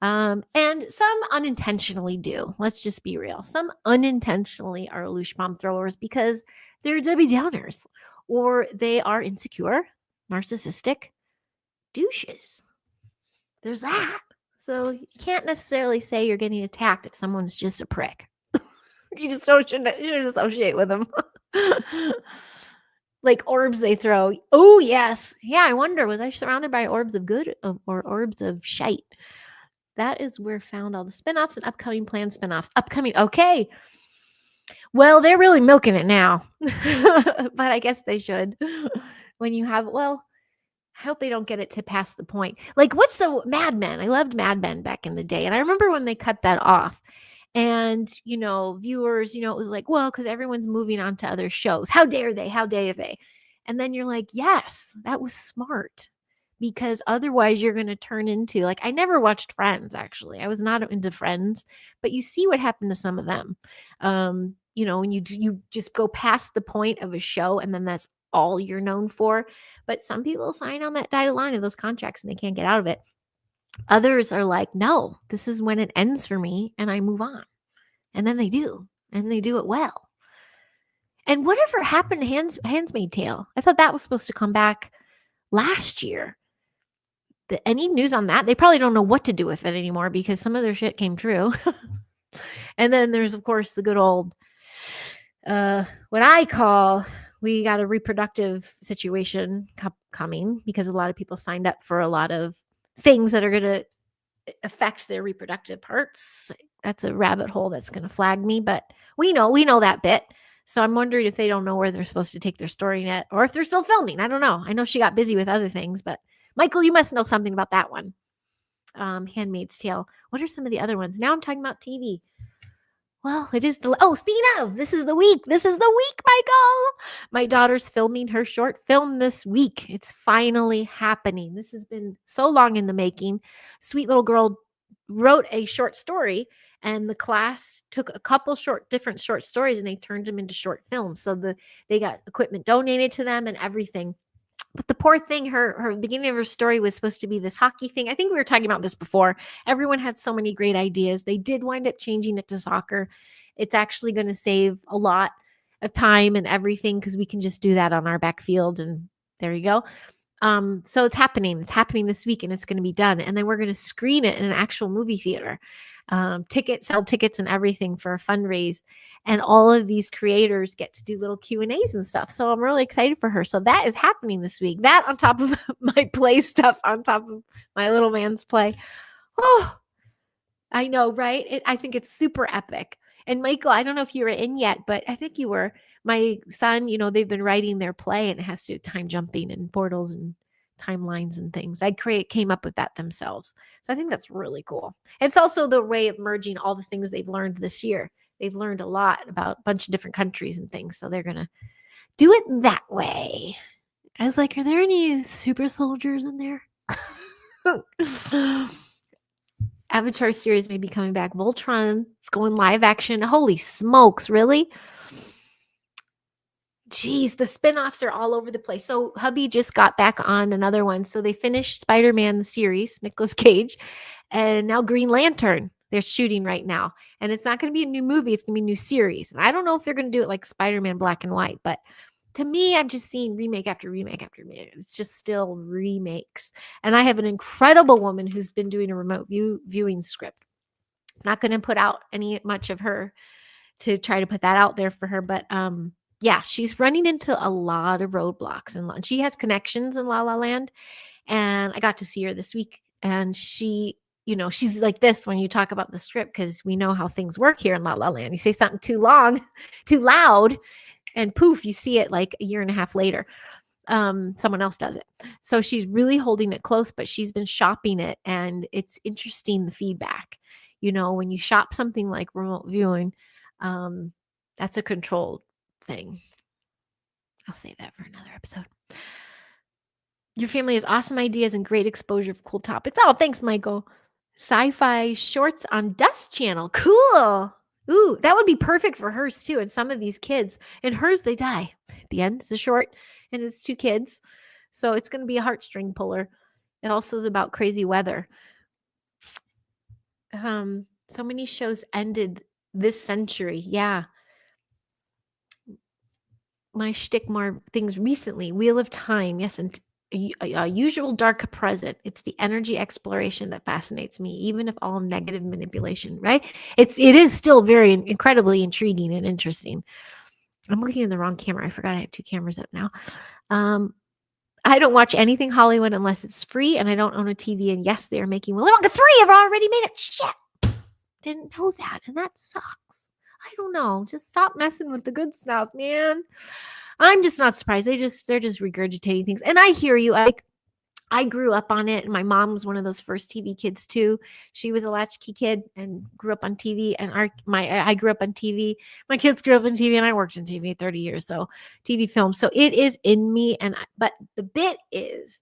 And some unintentionally do. Let's just be real. Some unintentionally are loosh bomb throwers because they're Debbie Downers or they are insecure, narcissistic, douches. There's that. So you can't necessarily say you're getting attacked if someone's just a prick. You just shouldn't associate with them. Like orbs they throw. Oh, yes. Yeah, I wonder, was I surrounded by orbs of good or orbs of shite? That is where found all the spinoffs and upcoming planned spinoffs. Upcoming. Okay. Well, they're really milking it now. But I guess they should. When you have, well, I hope they don't get it to past the point. Like, what's the Mad Men? I loved Mad Men back in the day. And I remember when they cut that off. And, viewers, it was like, well, because everyone's moving on to other shows. How dare they? How dare they? And then you're like, yes, that was smart. Because otherwise you're going to turn into, like, I never watched Friends, actually. I was not into Friends, but you see what happened to some of them. When you just go past the point of a show and then that's all you're known for. But some people sign on that dotted line of those contracts and they can't get out of it. Others are like, no, this is when it ends for me and I move on. And then they do, and they do it well. And whatever happened to Handmaid's Tale? I thought that was supposed to come back last year. Any news on that? They probably don't know what to do with it anymore because some of their shit came true. And then there's, of course, the good old, what I call, we got a reproductive situation coming because a lot of people signed up for a lot of things that are going to affect their reproductive parts. That's a rabbit hole that's going to flag me, but we know that bit. So I'm wondering if they don't know where they're supposed to take their story yet, or if they're still filming. I don't know. I know she got busy with other things, but Michael, you must know something about that one. Handmaid's Tale. What are some of the other ones? Now I'm talking about TV. Well, it is speaking of, this is the week, Michael. My daughter's filming her short film this week. It's finally happening. This has been so long in the making. Sweet little girl wrote a short story and the class took a couple different short stories and they turned them into short films. So they got equipment donated to them and everything. But the poor thing, her beginning of her story was supposed to be this hockey thing. I think we were talking about this before. Everyone had so many great ideas. They did wind up changing it to soccer. It's actually going to save a lot of time and everything because we can just do that on our backfield and there you go. So it's happening. It's happening this week and it's going to be done. And then we're going to screen it in an actual movie theater. Sell tickets and everything for a fundraise. And all of these creators get to do little Q&As and stuff. So I'm really excited for her. So that is happening this week. That on top of my play stuff, on top of my little man's play. Oh, I know, right? I think it's super epic. And Michael, I don't know if you were in yet, but I think you were. My son, they've been writing their play and it has to do time jumping and portals and timelines and things. Came up with that themselves. So I think that's really cool. It's also the way of merging all the things they've learned this year. They've learned a lot about a bunch of different countries and things. So they're going to do it that way. I was like, are there any super soldiers in there? Avatar series may be coming back. Voltron, it's going live action. Holy smokes, really? Geez, the spinoffs are all over the place. So hubby just got back on another one. So they finished Spider-Man the series, Nicolas Cage, and now Green Lantern. They're shooting right now. And it's not going to be a new movie. It's going to be a new series. And I don't know if they're going to do it like Spider-Man Black and White, but to me, I'm just seeing remake after remake after remake. It's just still remakes. And I have an incredible woman who's been doing a remote viewing script. I'm not going to put out much of her to try to put that out there for her. But yeah, she's running into a lot of roadblocks. And she has connections in La La Land. And I got to see her this week. And she's like this when you talk about the script, because we know how things work here in La La Land. You say something too loud, and poof, you see it like a year and a half later. Someone else does it. So she's really holding it close, but she's been shopping it. And it's interesting, the feedback. When you shop something like remote viewing, that's a controlled thing. I'll save that for another episode. Your family has awesome ideas and great exposure of cool topics. Oh, thanks, Michael. Sci-fi shorts on Dust Channel. Cool. Ooh, that would be perfect for hers too. And some of these kids, in hers, they die at the end. It's a short and it's 2 kids. So it's going to be a heartstring puller. It also is about crazy weather. So many shows ended this century. Yeah. My shtick more things recently. Wheel of Time. Yes. And a usual dark present. It's the energy exploration that fascinates me, even if all negative manipulation, right? It is still very incredibly intriguing and interesting. I'm looking in the wrong camera. I forgot I have 2 cameras up now. I don't watch anything Hollywood unless it's free, and I don't own a TV. And yes, they are making Willy Wonka 3. I've already made it. Shit. Didn't know that, and that sucks. I don't know. Just stop messing with the good stuff, man. I'm just not surprised. They're just regurgitating things. And I hear you. I grew up on it, and my mom was one of those first TV kids too. She was a latchkey kid and grew up on TV. And I grew up on TV. My kids grew up on TV, and I worked in TV 30 years, so TV film. So it is in me. But the bit is,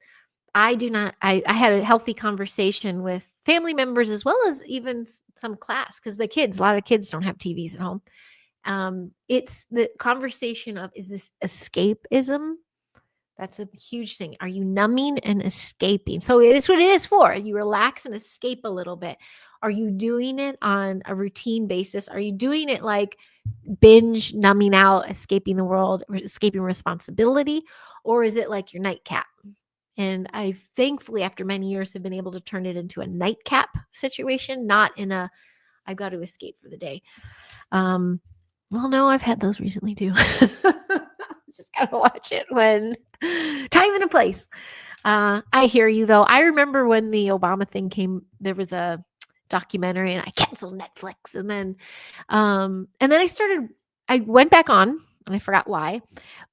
I do not. I had a healthy conversation with family members as well as even some class, because a lot of kids don't have TVs at home. It's the conversation of, is this escapism? That's a huge thing. Are you numbing and escaping? So it's what it is for. You relax and escape a little bit. Are you doing it on a routine basis? Are you doing it like binge, numbing out, escaping the world, escaping responsibility? Or is it like your nightcap? And I thankfully, after many years, have been able to turn it into a nightcap situation, not in a I've got to escape for the day. Well, no, I've had those recently too. Just gotta watch it when time and a place. I hear you though. I remember when the Obama thing came, there was a documentary, and I canceled Netflix, and then I went back on, and I forgot why,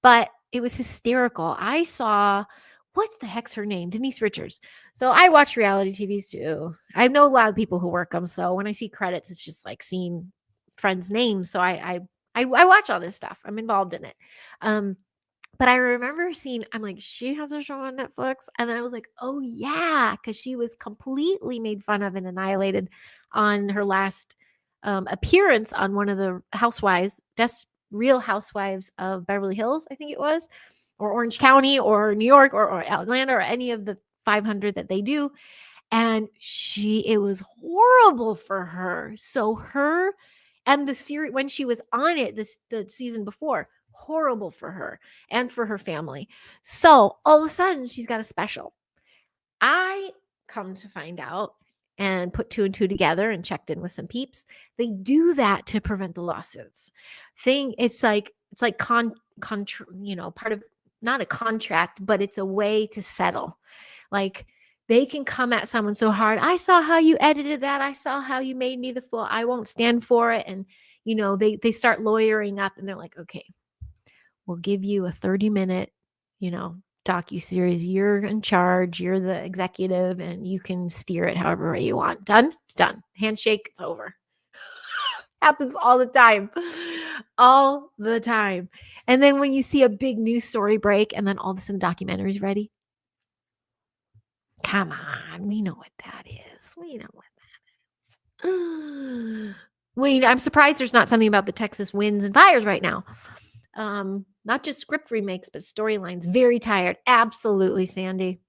but it was hysterical. I saw, what the heck's her name? Denise Richards. So I watch reality TVs too. I know a lot of people who work them. So when I see credits, it's just like seeing friends' names. So I watch all this stuff. I'm involved in it. But I remember seeing, I'm like, she has a show on Netflix. And then I was like, oh yeah, because she was completely made fun of and annihilated on her last appearance on one of the Housewives, Real Housewives of Beverly Hills, I think it was, or Orange County, or New York, or Atlanta, or any of the 500 that they do. And it was horrible for her. So her and the series, when she was on it, the season before, horrible for her and for her family. So all of a sudden, she's got a special. I come to find out and put 2 and 2 together and checked in with some peeps. They do that to prevent the lawsuits. It's like part of, not a contract, but it's a way to settle. Like, they can come at someone so hard. I saw how you edited that. I saw how you made me the fool. I won't stand for it. And they start lawyering up, and they're like, okay, we'll give you a 30-minute, docu-series. You're in charge. You're the executive, and you can steer it however way you want. Done. Handshake. It's over. Happens all the time. All the time. And then when you see a big news story break, and then all of a sudden the documentary's ready. Come on. We know what that is. I'm surprised there's not something about the Texas winds and fires right now. Not just script remakes, but storylines. Very tired. Absolutely, Sandy.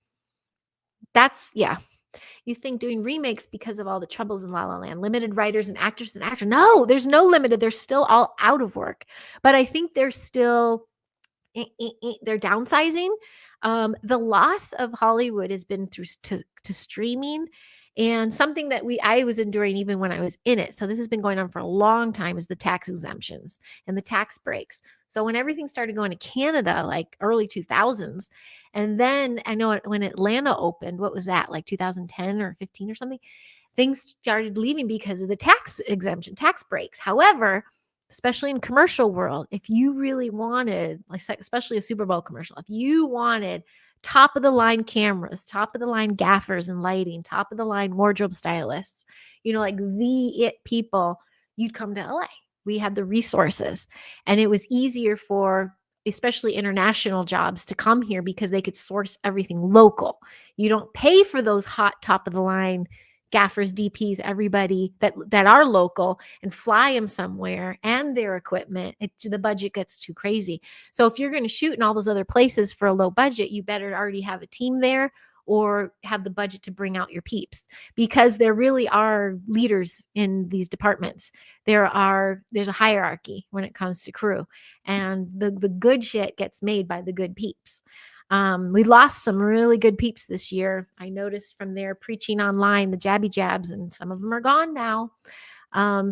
Yeah. You think doing remakes because of all the troubles in La La Land, limited writers and actors and actors. No, there's no limited. They're still all out of work. But I think they're still, they're downsizing. The loss of Hollywood has been through to streaming, and something that I was enduring even when I was in it. So this has been going on for a long time, is the tax exemptions and the tax breaks. So when everything started going to Canada, like early 2000s, and then I know when Atlanta opened, what was that, like 2010 or 15 or something, things started leaving because of the tax exemption, tax breaks. However, especially in commercial world, if you really wanted, like especially a Super Bowl commercial, if you wanted top of the line cameras, top of the line gaffers and lighting, top of the line wardrobe stylists, like the it people, you'd come to LA. We had the resources, and it was easier for especially international jobs to come here because they could source everything local. You don't pay for those hot top of the line gaffers, DPs, everybody that are local, and fly them somewhere and their equipment. The budget gets too crazy. So if you're going to shoot in all those other places for a low budget, you better already have a team there or have the budget to bring out your peeps, because there really are leaders in these departments. There's a hierarchy when it comes to crew, and the good shit gets made by the good peeps. We lost some really good peeps this year. I noticed from their preaching online, the jabby jabs, and some of them are gone now.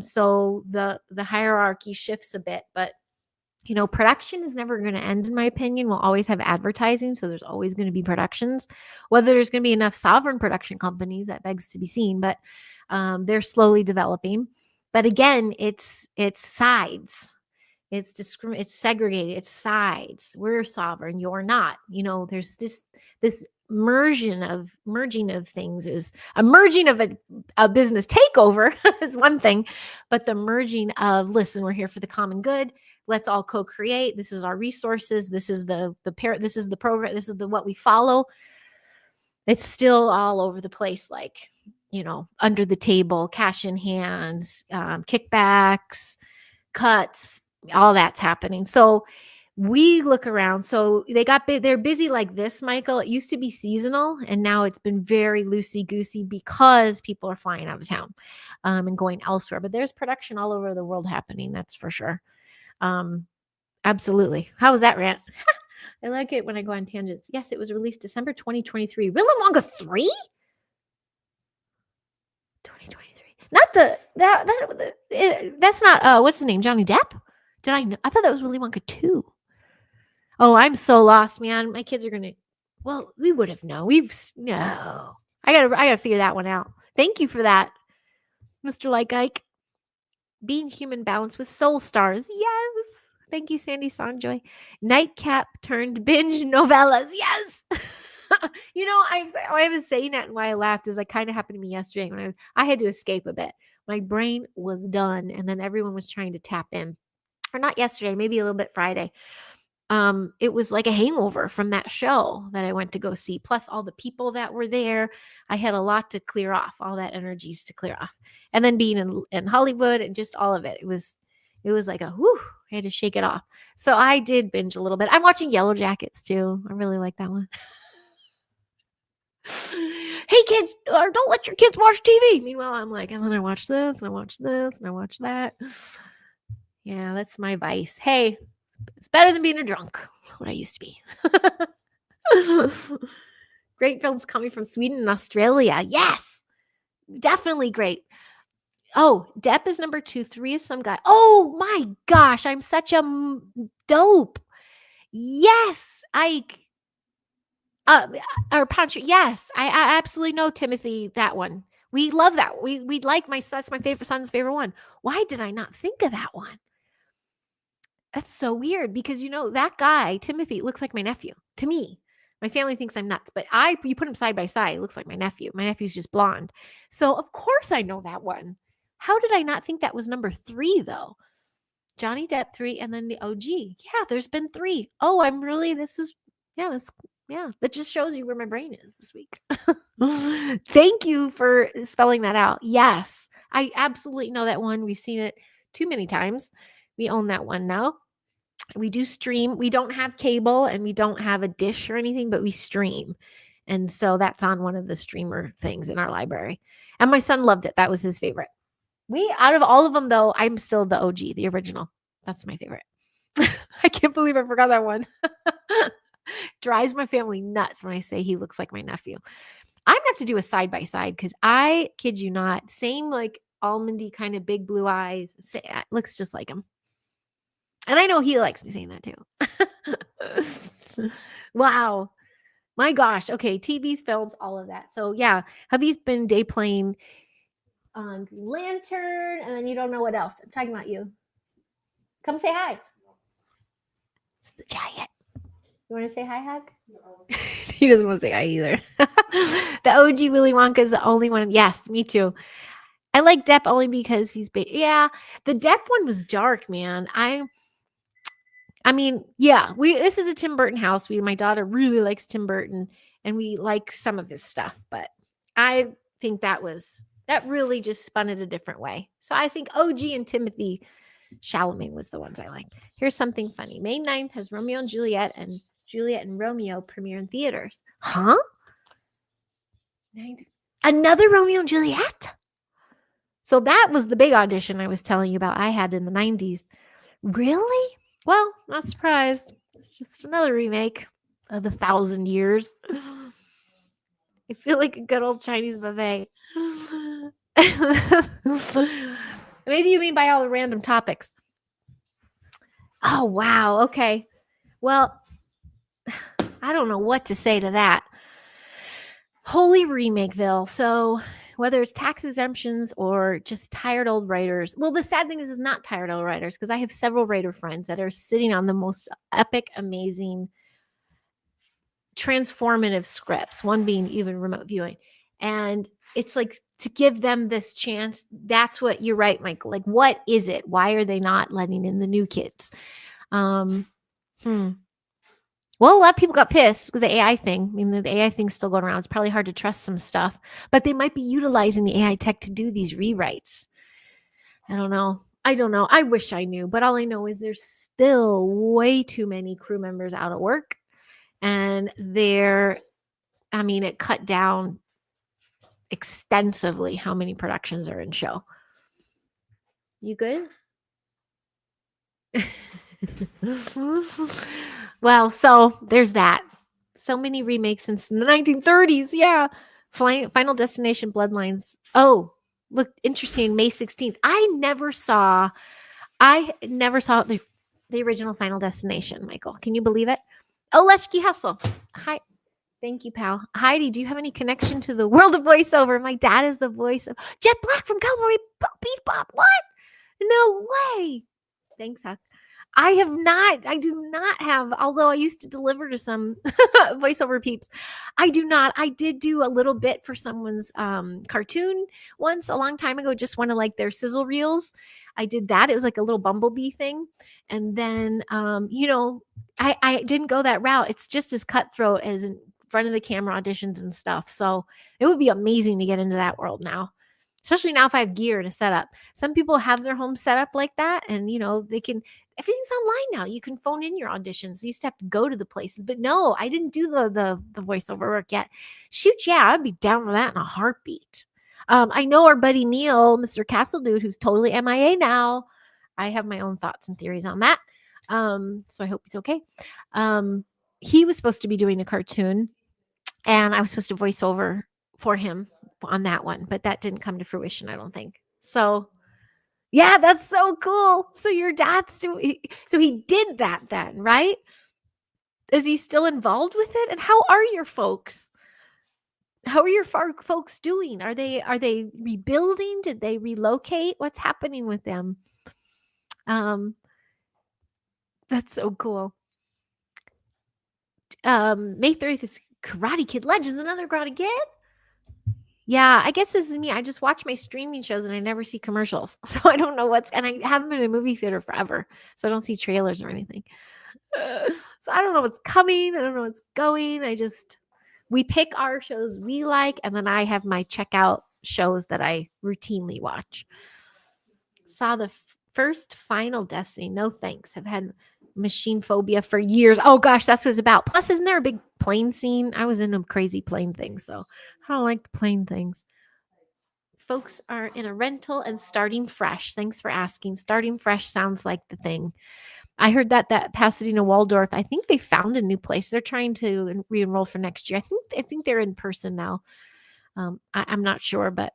So the hierarchy shifts a bit, but production is never going to end, in my opinion. We'll always have advertising, so there's always going to be productions. Whether there's going to be enough sovereign production companies, that begs to be seen, but they're slowly developing. But again, it's sides. It's segregated. It's sides. We're sovereign. You're not. There's this merging of things. Is a merging of a business takeover is one thing, but the merging of, listen, we're here for the common good. Let's all co-create. This is our resources. This is the this is the program. This is what we follow. It's still all over the place, like under the table, cash in hands, kickbacks, cuts, all that's happening. So we look around. So they're busy like this, Michael. It used to be seasonal, and now it's been very loosey-goosey because people are flying out of town and going elsewhere. But there's production all over the world happening, that's for sure. Absolutely. How was that rant? I like it when I go on tangents. Yes, it was released December 2023. Willy Wonka 3? 2023. That's not what's his name? Johnny Depp? Did I know? I thought that was Willy Wonka 2. Oh, I'm so lost, man. My kids are gonna. Well, we would have known. No. I gotta figure that one out. Thank you for that, Mr. Like Ike. Being human balance with soul stars. Yes. Thank you, Sandy Sanjoy. Nightcap turned binge novellas. Yes. I was saying that, and why I laughed is like kind of happened to me yesterday when I had to escape a bit. My brain was done, and then everyone was trying to tap in. Or not yesterday, maybe a little bit Friday. It was like a hangover from that show that I went to go see, plus all the people that were there. I had a lot to clear off, all that energies to clear off. And then being in Hollywood and just all of it, it was like a whew, I had to shake it off. So I did binge a little bit. I'm watching Yellow Jackets too. I really like that one. Hey kids, don't let your kids watch TV. Meanwhile, I'm like, and then I watch this, and I watch this, and I watch that. Yeah, that's my vice. Hey, it's better than being a drunk, what I used to be. Great films coming from Sweden and Australia. Yes, definitely great. Oh, Depp is number 2. 3 is some guy. Oh my gosh, I'm such a dope. Yes, or Punch. Yes, I absolutely know Timothy. That one, we love that. We like that's my favorite son's favorite one. Why did I not think of that one? That's so weird because that guy Timothy looks like my nephew to me. My family thinks I'm nuts, but you put him side by side, it looks like my nephew. My nephew's just blonde, so of course I know that one. How did I not think that was number 3 though? Johnny Depp 3, and then the OG. Yeah, there's been 3. Oh, that just shows you where my brain is this week. Thank you for spelling that out. Yes, I absolutely know that one. We've seen it too many times. We own that one now. We do stream. We don't have cable and we don't have a dish or anything, but we stream. And so that's on one of the streamer things in our library. And my son loved it. That was his favorite. Out of all of them, though, I'm still the OG, the original. That's my favorite. I can't believe I forgot that one. Drives my family nuts when I say he looks like my nephew. I'm going to have to do a side-by-side because I kid you not, same like almondy kind of big blue eyes. Looks just like him. And I know he likes me saying that too. Wow. My gosh. Okay. TVs, films, all of that. So yeah, hubby's been day playing on Green Lantern, and then you don't know what else. I'm talking about you. Come say hi. It's the giant. You want to say hi, Hug? No. He doesn't want to say hi either. The OG Willy Wonka is the only one. Yes, me too. I like Depp only because he's big. Yeah, the Depp one was dark, man. I mean, yeah, this is a Tim Burton house. My daughter really likes Tim Burton, and we like some of his stuff, but I think that really just spun it a different way. So I think OG and Timothy Chalamet was the ones I like. Here's something funny. May 9th has Romeo and Juliet and Romeo premiere in theaters. Huh? Another Romeo and Juliet? So that was the big audition I was telling you about I had in the 90s. Really? Well, not surprised. It's just another remake. of 1,000 years. I feel like a good old Chinese buffet. Maybe you mean by all the random topics. Oh, wow. Okay. Well, I don't know what to say to that. Holy Remakeville. So whether it's tax exemptions or just tired old writers. Well, the sad thing is it's not tired old writers because I have several writer friends that are sitting on the most epic, amazing, transformative scripts, one being even remote viewing. And it's like to give them this chance. That's what you're right, Michael. Like, what is it? Why are they not letting in the new kids? Well, a lot of people got pissed with the AI thing. I mean, the AI thing's still going around. It's probably hard to trust some stuff, but they might be utilizing the AI tech to do these rewrites. I don't know. I wish I knew, but all I know is there's still way too many crew members out of work. And it cut down extensively how many productions are in show. You good? Well, so there's that. So many remakes since the 1930s. Yeah. Final Destination Bloodlines. Oh, look, interesting. May 16th. I never saw the original Final Destination, Michael. Can you believe it? Oh, Leshki Hustle. Hi. Thank you, pal. Heidi, do you have any connection to the world of voiceover? My dad is the voice of Jet Black from Cowboy Bebop. What? No way. Thanks, Huck. I do not have, although I used to deliver to some voiceover peeps. I do not. I did do a little bit for someone's cartoon once a long time ago, just one of like their sizzle reels. I did that. It was like a little bumblebee thing. And then, I didn't go that route. It's just as cutthroat as in front of the camera auditions and stuff. So it would be amazing to get into that world now. Especially now if I have gear to set up. Some people have their home set up like that and, everything's online now. You can phone in your auditions. You used to have to go to the places, but no, I didn't do the voiceover work yet. Shoot, yeah, I'd be down for that in a heartbeat. I know our buddy Neil, Mr. Castle Dude, who's totally MIA now. I have my own thoughts and theories on that. So I hope he's okay. He was supposed to be doing a cartoon and I was supposed to voice over for him on that one, but that didn't come to fruition, I don't think. So yeah, that's so cool. So your dad's so he did that then, right? Is he still involved with it? And how are your folks? How are your folks doing? Are they rebuilding? Did they relocate? What's happening with them? That's so cool. May 30th is Karate Kid Legends, another Karate Kid. Yeah, I guess this is me. I just watch my streaming shows and I never see commercials. So I don't know and I haven't been in a movie theater forever. So I don't see trailers or anything. So I don't know what's coming. I don't know what's going. We pick our shows we like. And then I have my checkout shows that I routinely watch. Saw the first Final Destiny. No thanks. Have had machine phobia for years. Oh gosh, that's what it's about. Plus, isn't there a big plane scene? I was in a crazy plane thing, so I don't like the plane things. Folks are in a rental and starting fresh. Thanks for asking. Starting fresh sounds like the thing. I heard that Pasadena Waldorf, I think they found a new place. They're trying to re-enroll for next year. I think they're in person now. I'm not sure, but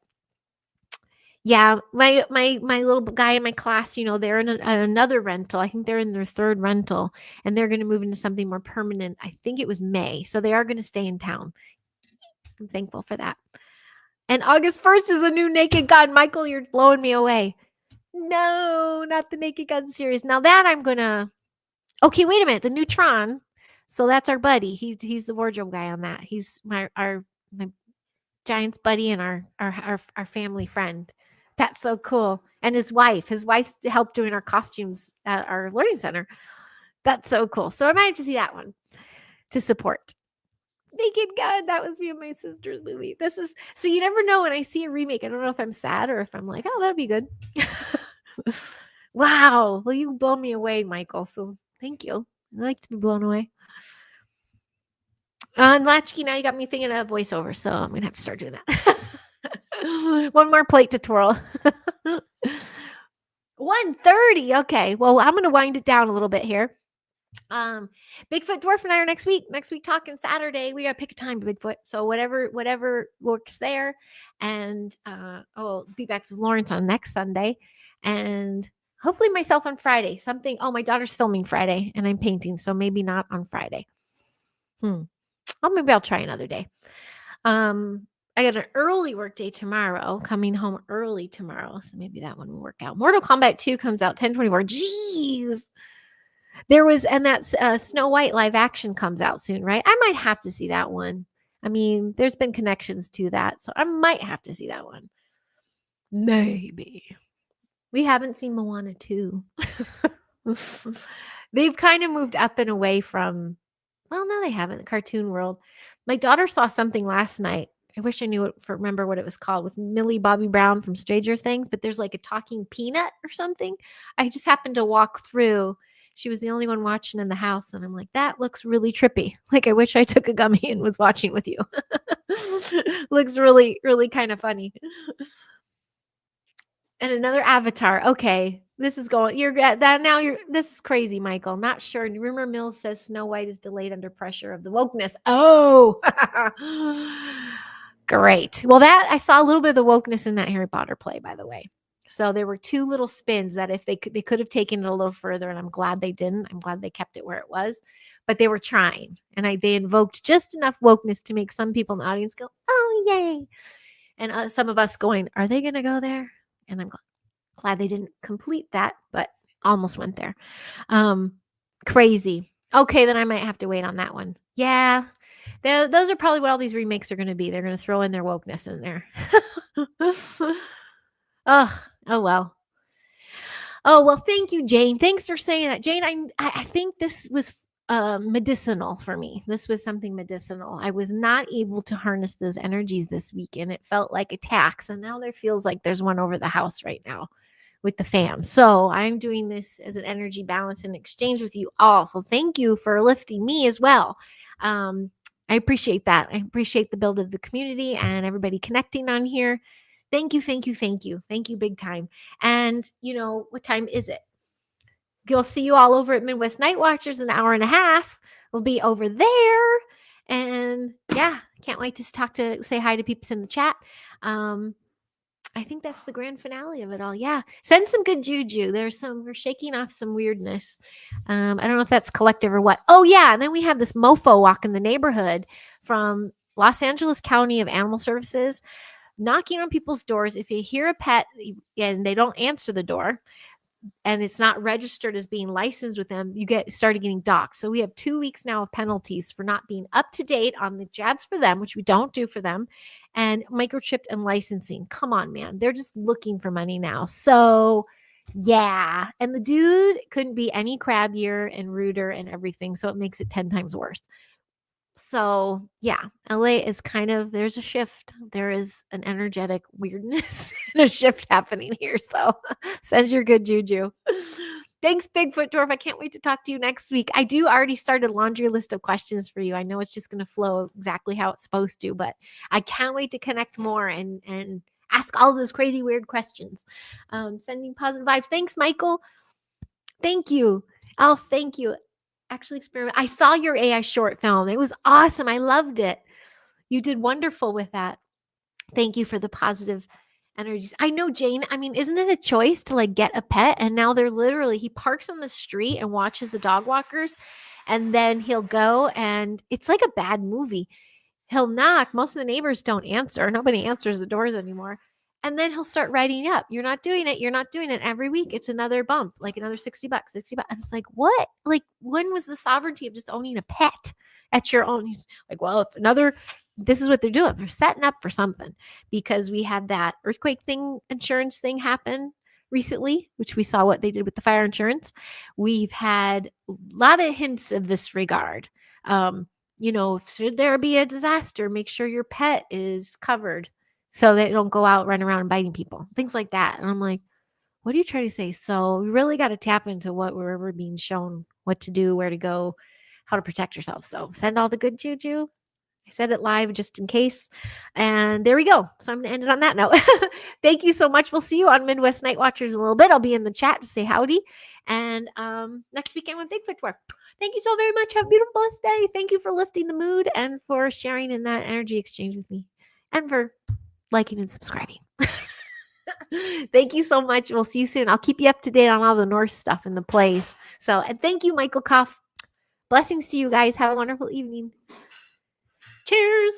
yeah, my little guy in my class, they're in another rental. I think they're in their third rental and they're going to move into something more permanent. I think it was May. So they are going to stay in town. I'm thankful for that. And August 1st is a new Naked Gun. Michael, you're blowing me away. No, not the Naked Gun series. Now that I'm going to, okay, wait a minute. The Neutron. So that's our buddy. He's the wardrobe guy on that. He's my Giants buddy and our family friend. That's so cool. And his wife helped doing our costumes at our learning center. That's so cool. So I might have to see that one to support. Naked Gun. That was me and my sister's movie. So you never know when I see a remake. I don't know if I'm sad or if I'm like, oh, that'd be good. Wow. Well, you blow me away, Michael. So thank you. I like to be blown away. And Latchkey, now you got me thinking of voiceover. So I'm going to have to start doing that. One more plate to twirl. 1:30. Okay. Well, I'm going to wind it down a little bit here. Bigfoot Dwarf and I are next week. Next week talking Saturday. We gotta pick a time, Bigfoot. So whatever works there. And I'll be back with Lawrence on next Sunday. And hopefully myself on Friday. Something. Oh, my daughter's filming Friday and I'm painting. So maybe not on Friday. Oh, maybe I'll try another day. I got an early work day tomorrow, coming home early tomorrow. So maybe that one will work out. Mortal Kombat 2 comes out 10/24. Jeez. There was, and that Snow White live action comes out soon, right? I might have to see that one. I mean, there's been connections to that. So I might have to see that one. Maybe. We haven't seen Moana 2. They've kind of moved up and away from, well, no, they haven't. The cartoon world. My daughter saw something last night. I wish I knew remember what it was called, with Millie Bobby Brown from Stranger Things, but there's like a talking peanut or something. I just happened to walk through. She was the only one watching in the house, and I'm like, that looks really trippy. Like, I wish I took a gummy and was watching with you. Looks really, really kind of funny. And another avatar. Okay, this is going. You're that now. This is crazy, Michael. Not sure. Rumor mill says Snow White is delayed under pressure of the wokeness. Oh, great. Well, that I saw a little bit of the wokeness in that Harry Potter play, by the way. So there were two little spins that if they could have taken it a little further, and I'm glad they didn't. I'm glad they kept it where it was, but they were trying, and they invoked just enough wokeness to make some people in the audience go, "Oh, yay!" And some of us going, "Are they going to go there?" And I'm glad they didn't complete that, but almost went there. Crazy. Okay, then I might have to wait on that one. Yeah, those are probably what all these remakes are going to be. They're going to throw in their wokeness in there. Oh well. Oh well, thank you, Jane. Thanks for saying that, Jane. I think this was medicinal for me. This was something medicinal. I was not able to harness those energies this weekend. It felt like a tax, and now there feels like there's one over the house right now with the fam. So I'm doing this as an energy balance and exchange with you all. So thank you for lifting me as well. I appreciate that. I appreciate the build of the community and everybody connecting on here. Thank you, thank you, thank you. Thank you big time. And what time is it? You'll see you all over at Midwest Night Watchers in an hour and a half. We'll be over there. And yeah, can't wait to say hi to peeps in the chat. I think that's the grand finale of it all. Yeah. Send some good juju. We're shaking off some weirdness. I don't know if that's collective or what. Oh yeah. And then we have this mofo walk in the neighborhood from Los Angeles County of Animal Services, knocking on people's doors. If you hear a pet and they don't answer the door, and it's not registered as being licensed with them, you started getting docked. So we have 2 weeks now of penalties for not being up to date on the jabs for them, which we don't do for them, and microchipped and licensing. Come on, man. They're just looking for money now. So yeah. And the dude couldn't be any crabbier and ruder and everything. So it makes it 10 times worse. So yeah, LA is there's a shift. There is an energetic weirdness and a shift happening here. So send your good juju. Thanks, Bigfoot Dwarf. I can't wait to talk to you next week. I do already start a laundry list of questions for you. I know it's just going to flow exactly how it's supposed to, but I can't wait to connect more and ask all those crazy, weird questions. Sending positive vibes. Thanks, Michael. Thank you. Oh, thank you. Actually experiment. I saw your AI short film. It was awesome. I loved it. You did wonderful with that. Thank you for the positive energies. I know, Jane. I mean, isn't it a choice to get a pet? And now he parks on the street and watches the dog walkers, and then he'll go, and it's like a bad movie. He'll knock. Most of the neighbors don't answer. Nobody answers the doors anymore. And then he'll start writing up. You're not doing it. You're not doing it. Every week it's another bump, like another $60, $60. And it's like, what? Like, when was the sovereignty of just owning a pet at your own? He's like, well, this is what they're doing. They're setting up for something, because we had that earthquake insurance thing happen recently, which we saw what they did with the fire insurance. We've had a lot of hints of this regard. Should there be a disaster, make sure your pet is covered so they don't go out running around and biting people, things like that. And I'm like, what are you trying to say? So we really got to tap into what we're being shown, what to do, where to go, how to protect yourself. So send all the good juju. I said it live just in case. And there we go. So I'm going to end it on that note. Thank you so much. We'll see you on Midwest Night Watchers in a little bit. I'll be in the chat to say howdy. And next weekend with Bigfoot Dwarf. Thank you so very much. Have a beautiful, blessed day. Thank you for lifting the mood and for sharing in that energy exchange with me and for liking and subscribing. Thank you so much. We'll see you soon. I'll keep you up to date on all the Norse stuff in the plays. So, and thank you, Michael Koff. Blessings to you guys. Have a wonderful evening. Cheers.